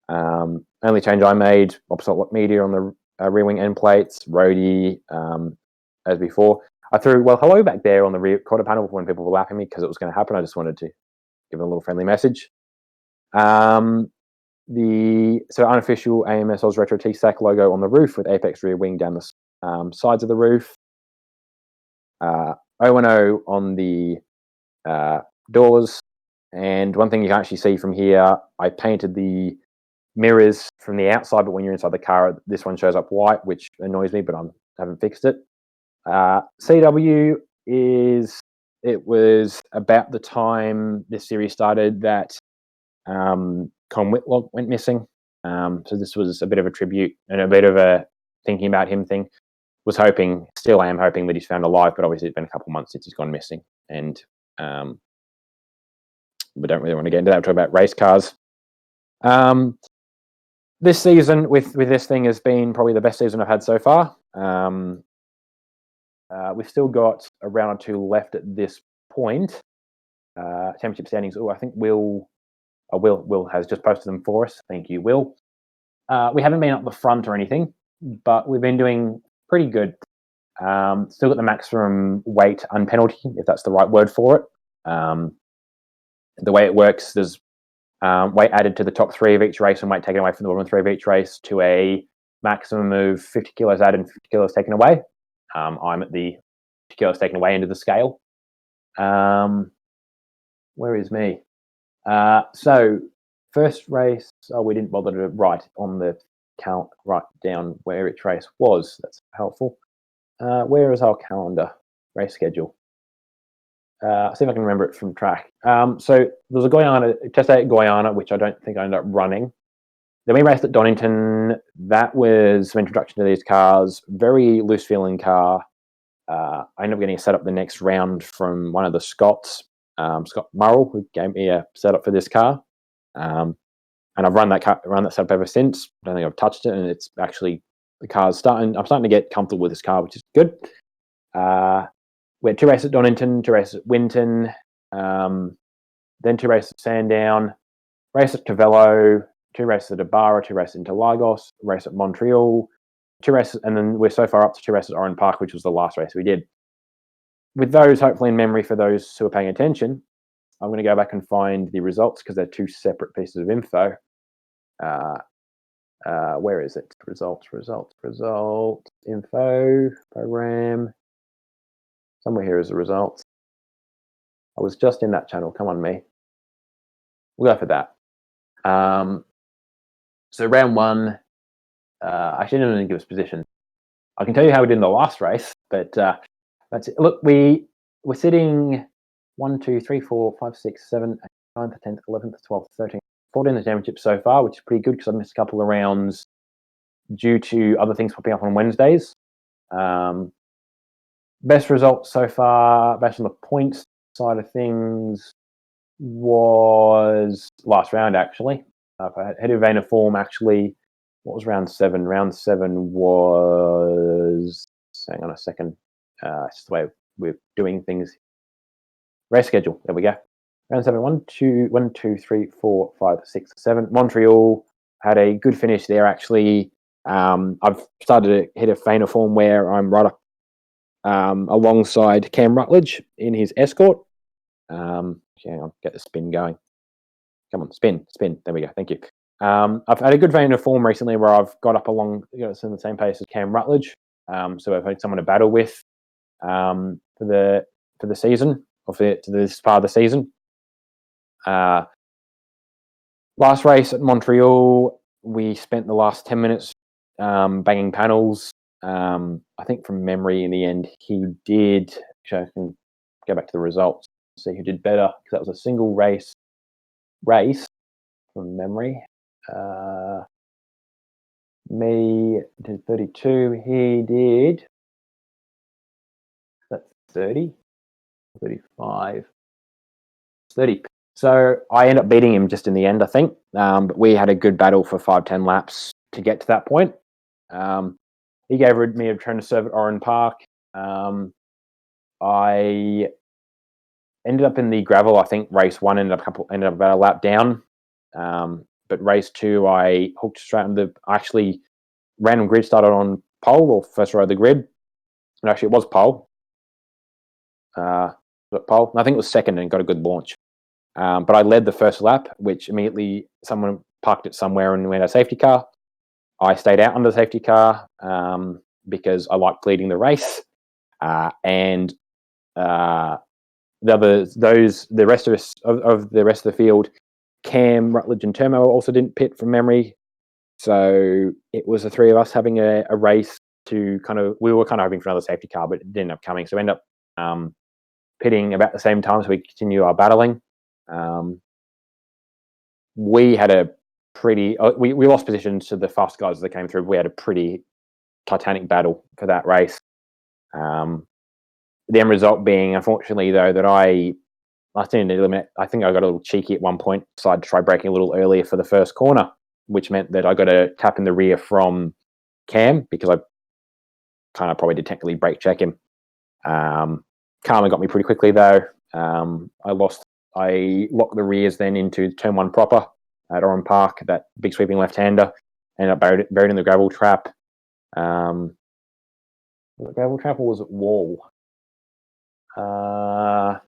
Only change I made, opposite lock media on the rear wing end plates, roadie, as before. I threw hello back there on the rear quarter panel when people were lapping me, because it was going to happen. I just wanted to give a little friendly message. The unofficial AMS Oz Retro TSAC logo on the roof with Apex rear wing down the sides of the roof. 010 on the doors. And one thing you can actually see from here, I painted the mirrors from the outside, but when you're inside the car, this one shows up white, which annoys me, but I haven't fixed it. CW it was about the time this series started that Con Whitlock went missing. So this was a bit of a tribute and a bit of a thinking about him thing. Still am hoping that he's found alive, but obviously it's been a couple of months since he's gone missing, and we don't really want to get into that. We'll talk about race cars. This season with this thing has been probably the best season I've had so far. We've still got a round or two left at this point. Championship standings. Oh, I think Will has just posted them for us. Thank you, Will. We haven't been up the front or anything, but we've been doing pretty good. Still got the maximum weight unpenalty, if that's the right word for it. The way it works, there's weight added to the top three of each race and weight taken away from the bottom three of each race to a maximum of 50 kilos added and 50 kilos taken away. I'm at the 50 kilos taken away end of the scale. Where is me? So first race, we didn't bother to write on the count, write down where each race was. That's helpful. Where is our calendar race schedule? See if I can remember it from track. So there was a Guyana, test day at Guyana, which I don't think I ended up running. Then we raced at Donington. That was some introduction to these cars. Very loose feeling car. I ended up getting a setup the next round from one of the Scots, Scott Murrell, who gave me a setup for this car. And I've run that setup ever since. I don't think I've touched it, and it's actually the car's starting. I'm starting to get comfortable with this car, which is good. We had 2 races at Donington, 2 races at Winton, then 2 races at Sandown, race at Cavello, 2 races at Ibarra, 2 races into Lagos, a race at Montreal, 2 races, and then we're so far up to 2 races at Oran Park, which was the last race we did. With those, hopefully in memory for those who are paying attention, I'm going to go back and find the results because they're 2 separate pieces of info. Where is it? Results, info, program. Somewhere here is the results. I was just in that channel. Come on, me. We'll go for that. So round 1, actually didn't even give us position. I can tell you how we did in the last race, but that's it. Look, we're sitting 1, 2, 3, 4, 5, 6, 7, 8, 9th, 10th, 11th, 12th, 13th, 14th in the championship so far, which is pretty good because I missed a couple of rounds due to other things popping up on Wednesdays. Best result so far, based on the points side of things, was last round, actually. If I had a vein of form, actually, what was round 7? Round 7 was, hang on a second, it's just the way we're doing things. Race schedule, there we go. Round 7, 1, 2, 3, 4, 5, 6, 7. Montreal had a good finish there, actually. I've started to hit a vein of form where I'm right up alongside Cam Rutledge in his Escort. Hang on, get the spin going. Come on, spin. There we go. Thank you. I've had a good vein of form recently where I've got up along, in the same pace as Cam Rutledge. So I've had someone to battle with for the season, or to this part of the season. Last race at Montreal, we spent the last 10 minutes banging panels. I think from memory, in the end, he did. Actually, I can go back to the results, see who did better, because that was a single race from memory. Me did 32. He did. That's 30, 35, 30. So I ended up beating him just in the end, I think. But we had a good battle for 5-10 laps to get to that point. He gave me a turn to serve at Oran Park. I ended up in the gravel. I think race 1 ended up about a lap down. But race 2, I hooked straight on actually random grid started on pole, or first row of the grid. And actually, it was pole. Pole. I think it was second and got a good launch. But I led the first lap, which immediately someone parked it somewhere and we had a safety car. I stayed out under the safety car because I liked leading the race. And the rest of the field, Cam, Rutledge, and Termo also didn't pit from memory. So it was the 3 of us having a race to we were kind of hoping for another safety car, but it didn't end up coming. So we ended up pitting about the same time, so we continue our battling. We had a pretty, we lost positions to the fast guys that came through. We had a pretty titanic battle for that race. The end result being, unfortunately, though, that I didn't eliminate. I think I got a little cheeky at one point, decided to try braking a little earlier for the first corner, which meant that I got a tap in the rear from Cam because I kind of probably did technically brake check him. Karma got me pretty quickly though. I locked the rears then into turn one proper at Oran Park, that big sweeping left-hander. Ended up buried in the gravel trap. Was it gravel trap or was it wall? Let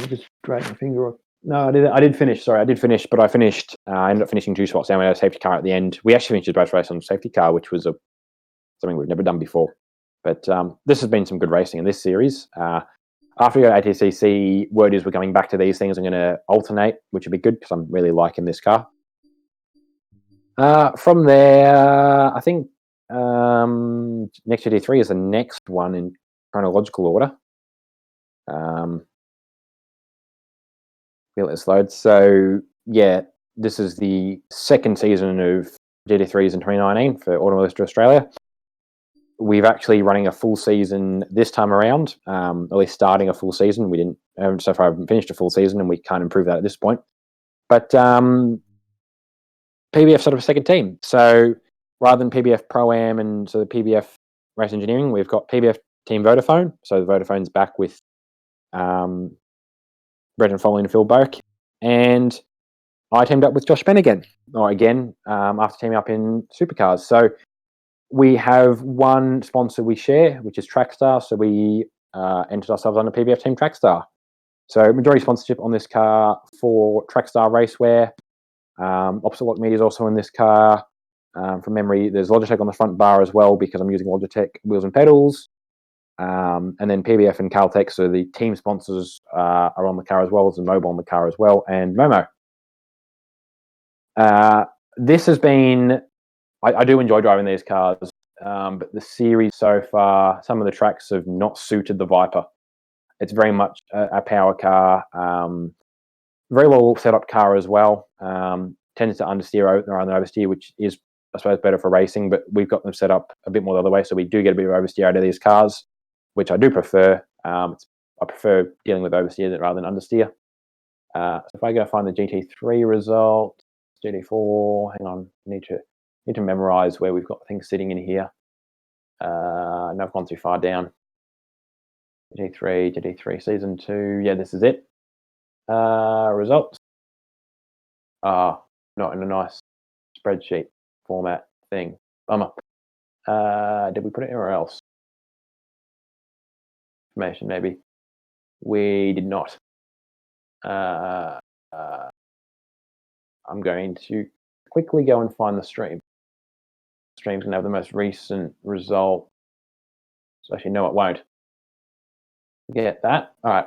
me just drag my finger off. No, I did finish. Sorry, I did finish, but I finished. I ended up finishing 2 spots down. We had a safety car at the end. We actually finished both races on a safety car, which was something we've never done before. But this has been some good racing in this series. After we go to ATCC, word is we're going back to these things. I'm going to alternate, which would be good because I'm really liking this car. From there, I think next GT3 is the next one in chronological order. Let's load. So yeah, this is the second season of GT3s in 2019 for Automobilista Australia. We've actually running a full season this time around, at least starting a full season. We didn't so far haven't finished a full season, and we can't improve that at this point. But PBF set up a second team. So rather than PBF Pro-Am and so the PBF Race Engineering, we've got PBF Team Vodafone. So the Vodafone's back with Brendan Foley and Phil Burke, and I teamed up with Josh Ben again after teaming up in Supercars. So we have one sponsor we share, which is Trackstar. So we entered ourselves under PBF Team Trackstar. So majority sponsorship on this car for Trackstar Racewear. Opposite Lock Media is also in this car. From memory, there's Logitech on the front bar as well because I'm using Logitech wheels and pedals. And then PBF and Caltech, so the team sponsors are on the car as well, as Mobile on the car as well, and Momo. This has been, I do enjoy driving these cars, but the series so far, some of the tracks have not suited the Viper. It's very much a power car, very well set up car as well. Tends to understeer rather than oversteer, which is, I suppose, better for racing, but we've got them set up a bit more the other way, so we do get a bit of oversteer out of these cars, which I do prefer. I prefer dealing with oversteer rather than understeer. So if I go find the GT3 result, GT4, hang on, need to memorize where we've got things sitting in here. Now I've gone too far down. GT3 season 2. Yeah, this is it. Results. Not in a nice spreadsheet format thing. Bummer. Did we put it anywhere else? Information, maybe. We did not. I'm going to quickly go and find the stream. The stream's going to have the most recent result. So actually, no, it won't. Forget that. All right.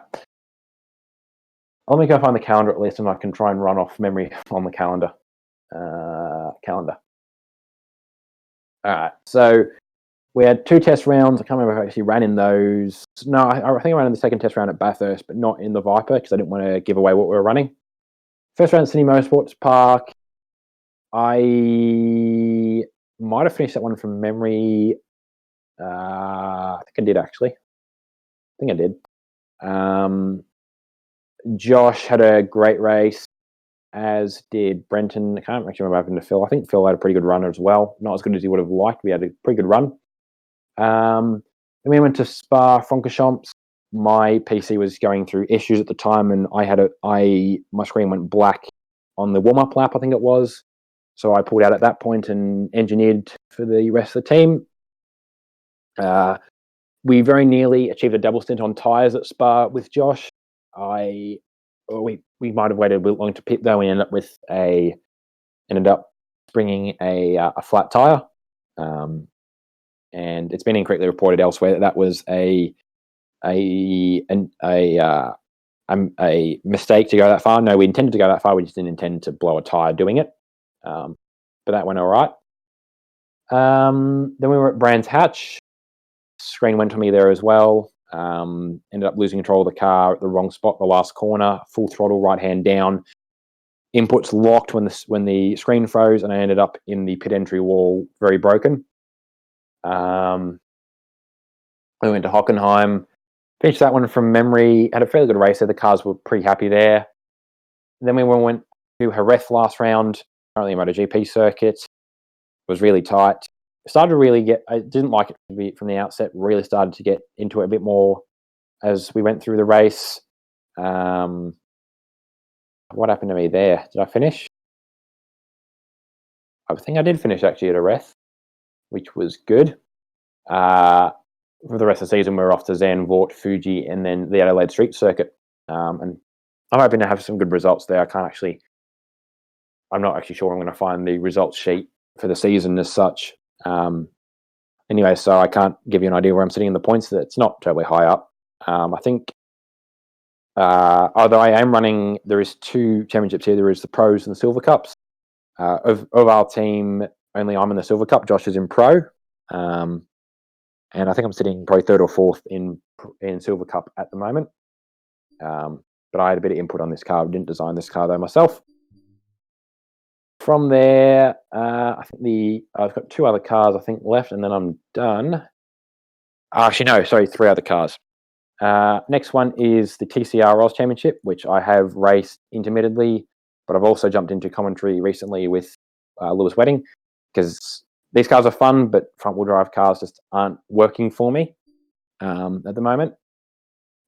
Let me go find the calendar at least, and I can try and run off memory on the calendar. Calendar. All right. So we had 2 test rounds. I can't remember if I actually ran in those. No, I think I ran in the second test round at Bathurst, but not in the Viper because I didn't want to give away what we were running. First round at Sydney Motorsports Park. I might have finished that one from memory. I think I did actually. I think I did. Josh had a great race, as did Brenton. I can't actually remember what happened to Phil. I think Phil had a pretty good run as well. Not as good as he would have liked. We had a pretty good run. Then we went to Spa-Francorchamps. My PC was going through issues at the time, and my screen went black on the warm-up lap, I think it was. So I pulled out at that point and engineered for the rest of the team. We very nearly achieved a double stint on tyres at Spa with Josh. We might have waited a bit long to pit though. We ended up bringing a flat tyre, and it's been incorrectly reported elsewhere that was a mistake to go that far. No, we intended to go that far. We just didn't intend to blow a tyre doing it. But that went all right. Then we were at Brands Hatch. Screen went to me there as well. Ended up losing control of the car at the wrong spot, the last corner, full throttle, right hand down. Inputs locked when the screen froze, and I ended up in the pit entry wall, very broken. We went to Hockenheim, finished that one from memory, had a fairly good race there. The cars were pretty happy there. Then we went to Jerez last round, currently a MotoGP circuit. It was really tight. started to really get. I didn't like it from the outset. Really started to get into it a bit more as we went through the race. Um, what happened to me there? Did I finish? I think I did finish actually at Areth, which was good. For the rest of the season, we're off to Zandvoort, Fuji, and then the Adelaide Street Circuit. And I'm hoping to have some good results there. I'm not actually sure I'm going to find the results sheet for the season as such. Anyway, so I can't give you an idea where I'm sitting in the points. It's not terribly high up. I think, although I am running, there is 2 championships here. There is the Pros and the Silver Cups. Of our team, only I'm in the Silver Cup. Josh is in Pro. And I think I'm sitting probably 3rd or 4th in Silver Cup at the moment. But I had a bit of input on this car. I didn't design this car though myself. From there, I think I've got 2 other cars I think left, and then I'm done. Actually, no, sorry, 3 other cars. Next one is the TCR Oz Championship, which I have raced intermittently, but I've also jumped into commentary recently with Lewis Wedding, because these cars are fun, but front-wheel drive cars just aren't working for me at the moment.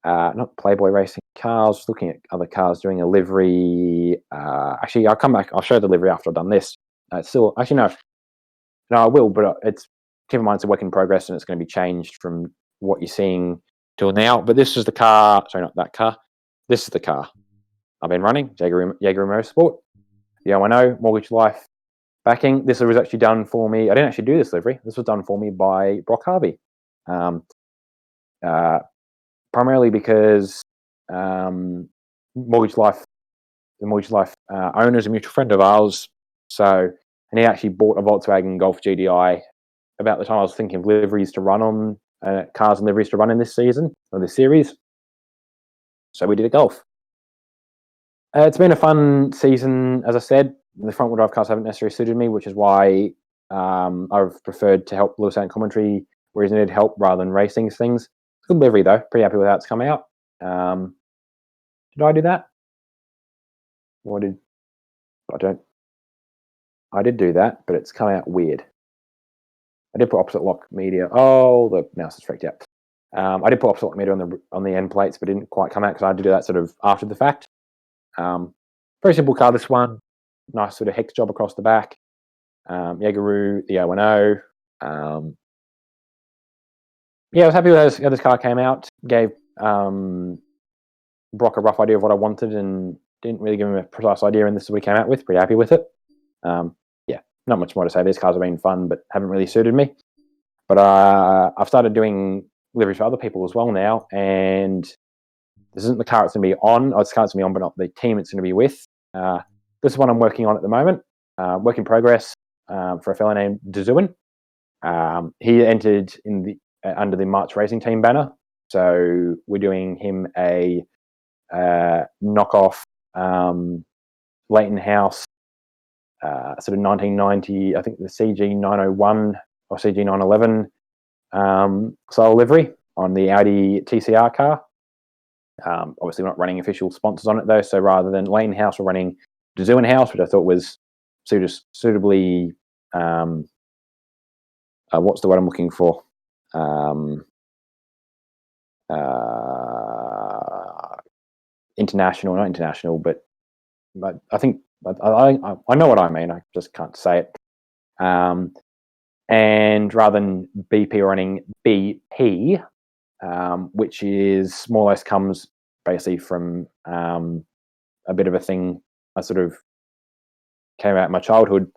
Not Playboy Racing Cars, looking at other cars doing a livery. Actually, I'll come back. I'll show the livery after I've done this. It's still, actually, no, I will, but keep in mind it's a work in progress and it's going to be changed from what you're seeing till now. But this is the car. Sorry, not that car. This is the car I've been running. Jaguar Motorsport. The O&O Mortgage Life backing. This was actually done for me. I didn't actually do this livery. This was done for me by Brock Harvey. Primarily because the Mortgage Life owner is a mutual friend of ours. So, and he actually bought a Volkswagen Golf GDI about the time I was thinking of liveries to run on, cars and liveries to run in this season, or this series. So we did a Golf. It's been a fun season, as I said. The front-wheel drive cars haven't necessarily suited me, which is why I've preferred to help Lewis out in commentary where he's needed help rather than racing things. Good livery, though. Pretty happy with how it's come out. Did I do that? Or I did do that, but it's come out weird. I did put opposite lock media. Oh, the mouse is freaked out. I did put opposite lock media on the end plates, but it didn't quite come out because I had to do that sort of after the fact. Very simple car, this one. Nice sort of hex job across the back. Jaguar, the O&O. Yeah, I was happy with how this car came out. Gave Brock a rough idea of what I wanted and didn't really give him a precise idea, and this is what he came out with. Pretty happy with it. Yeah, not much more to say. These cars have been fun, but haven't really suited me. But I've started doing liveries for other people as well now, and this isn't the car it's going to be on. It's the car it's going to be on, but not the team it's going to be with. This is what I'm working on at the moment. Work in progress for a fellow named Dezuin. He entered under the March Racing Team banner, so we're doing him a knockoff Leighton House sort of 1990, I think the CG 901 or CG 911 style livery on the Audi TCR car. Obviously, we're not running official sponsors on it though, so rather than Leighton House, we're running Dezuin House, which I thought was suitably. What's the word I'm looking for? International, not international, but I think I know what I mean. I just can't say it. And rather than BP, we're running BP, which is more or less comes basically from a bit of a thing I sort of came out in my childhood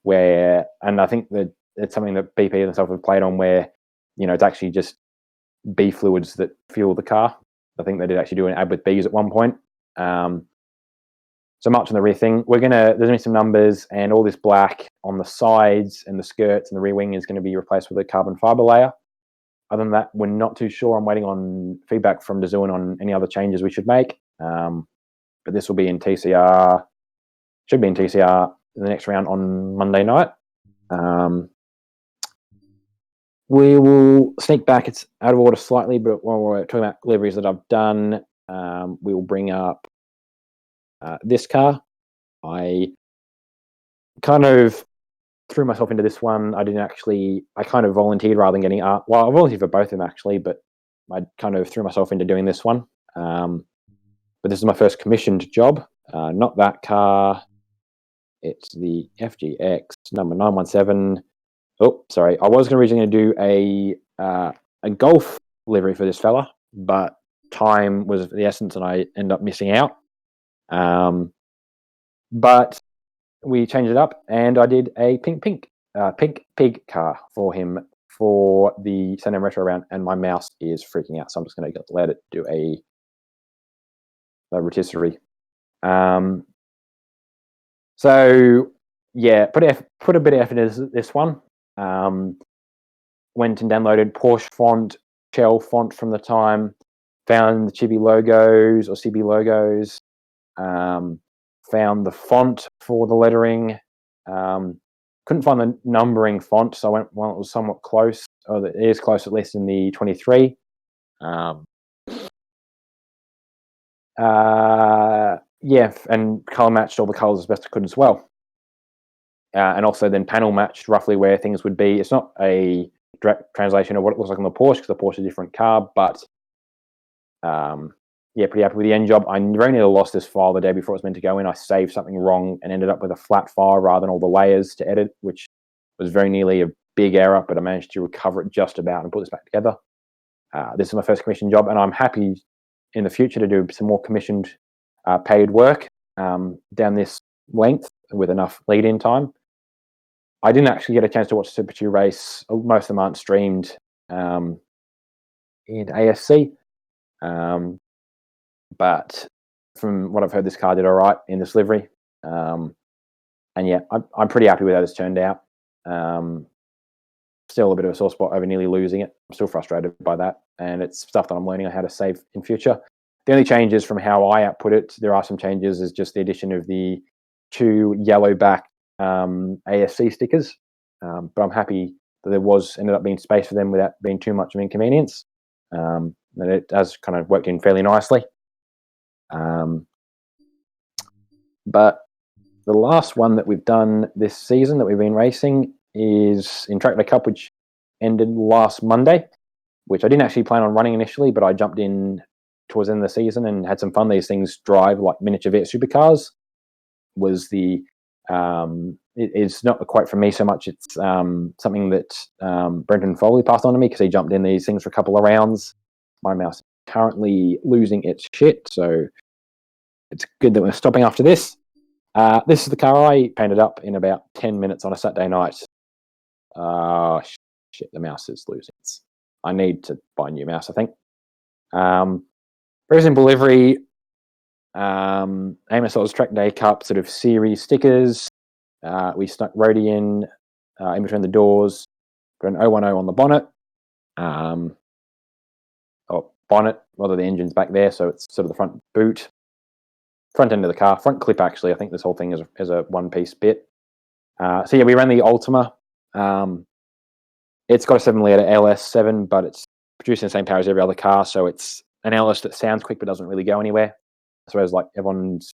where, and I think that it's something that BP themselves have played on where, it's actually just B fluids that fuel the car. I think they did actually do an ad with bees at one point. So much on the rear thing. There's going to be some numbers, and all this black on the sides and the skirts and the rear wing is going to be replaced with a carbon fiber layer. Other than that, we're not too sure. I'm waiting on feedback from Dezuin on any other changes we should make. But this will be in TCR. Should be in TCR in the next round on Monday night. We will sneak back. It's out of order slightly, but while we're talking about liveries that I've done, we will bring up this car. I kind of threw myself into this one. I kind of volunteered rather than getting art. Well, I volunteered for both of them actually, but I kind of threw myself into doing this one. But this is my first commissioned job. Not that car. It's the FGX number 917. Oh, sorry. I was originally going to do a Golf livery for this fella, but time was the essence, and I ended up missing out. But we changed it up, and I did a pink pig car for him for the Sunday Retro round, and my mouse is freaking out, so I'm just going to let it do a rotisserie. So yeah, put a bit of effort into this one. Went and downloaded Porsche font, Shell font from the time, found the Chibi logos or CB logos, found the font for the lettering. Couldn't find the numbering font, so I went one that was somewhat close, or it is close at least in the 23. Yeah, and color matched all the colors as best I could as well. And also then panel matched roughly where things would be. It's not a direct translation of what it looks like on the Porsche, because the Porsche is a different car, but yeah, pretty happy with the end job. I very nearly lost this file the day before it was meant to go in. I saved something wrong and ended up with a flat file rather than all the layers to edit, which was very nearly a big error, but I managed to recover it just about and put this back together. This is my first commissioned job, and I'm happy in the future to do some more commissioned paid work down this length with enough lead-in time. I didn't actually get a chance to watch Super 2 race. Most of them aren't streamed in ASC. But from what I've heard, this car did all right in this livery. And yeah, I'm pretty happy with how this turned out. Still a bit of a sore spot over nearly losing it. I'm still frustrated by that. And it's stuff that I'm learning on how to save in future. The only changes from how I output it, there are some changes, is just the addition of the 2 yellow back ASC stickers. But I'm happy that there ended up being space for them without being too much of an inconvenience. And it has kind of worked in fairly nicely. But the last one that we've done this season that we've been racing is in Track Day Cup, which ended last Monday, which I didn't actually plan on running initially, but I jumped in towards the end of the season and had some fun. These things drive like miniature Viet supercars. Was the it's not a quote from me so much. It's something that Brenton Foley passed on to me because he jumped in these things for a couple of rounds. My mouse is currently losing its shit, so it's good that we're stopping after this. This is the car I painted up in about 10 minutes on a Saturday night. Shit, the mouse is losing its. I need to buy a new mouse, I think. Very simple livery. AMSL's Track Day Cup sort of series stickers. We stuck Rhodey in between the doors, put an 010 on the bonnet. Bonnet, the engine's back there, so it's sort of the front boot. Front end of the car, front clip actually. I think this whole thing is a one-piece bit. So yeah, we ran the Ultima. It's got a 7-litre LS7, but it's producing the same power as every other car, so it's an LS that sounds quick but doesn't really go anywhere. So as like everyone's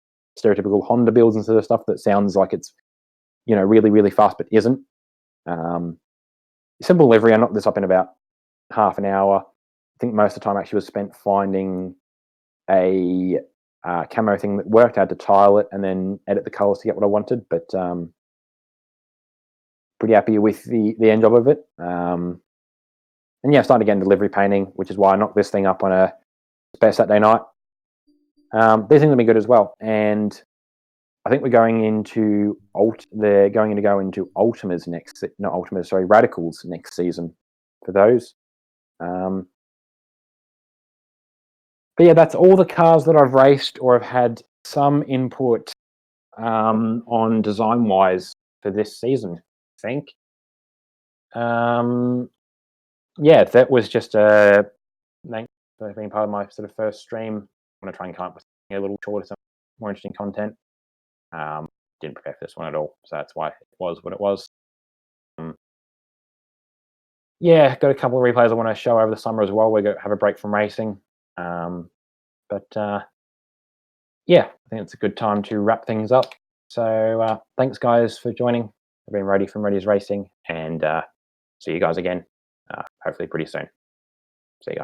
stereotypical Honda builds and sort of stuff that sounds like it's really, really fast but isn't. Simple livery. I knocked this up in about half an hour. I think most of the time actually was spent finding a camo thing that worked. I had to tile it and then edit the colors to get what I wanted, but pretty happy with the end job of it. And yeah, starting again delivery painting, which is why I knocked this thing up on a spare Saturday night. These things will be good as well, and I think we're going into they're going to go into Ultimas Radicals next season for those. But yeah, that's all the cars that I've raced or have had some input on design-wise for this season, I think. Yeah, that was just thanks for being part of my sort of first stream. I'm going to try and come up with a little shorter, some more interesting content. Didn't prepare for this one at all, so that's why it was what it was. Yeah, got a couple of replays I want to show over the summer as well. We're going to have a break from racing. But yeah, I think it's a good time to wrap things up. So thanks, guys, for joining I've been Roddy from Roddy's Racing, and see you guys again, hopefully pretty soon.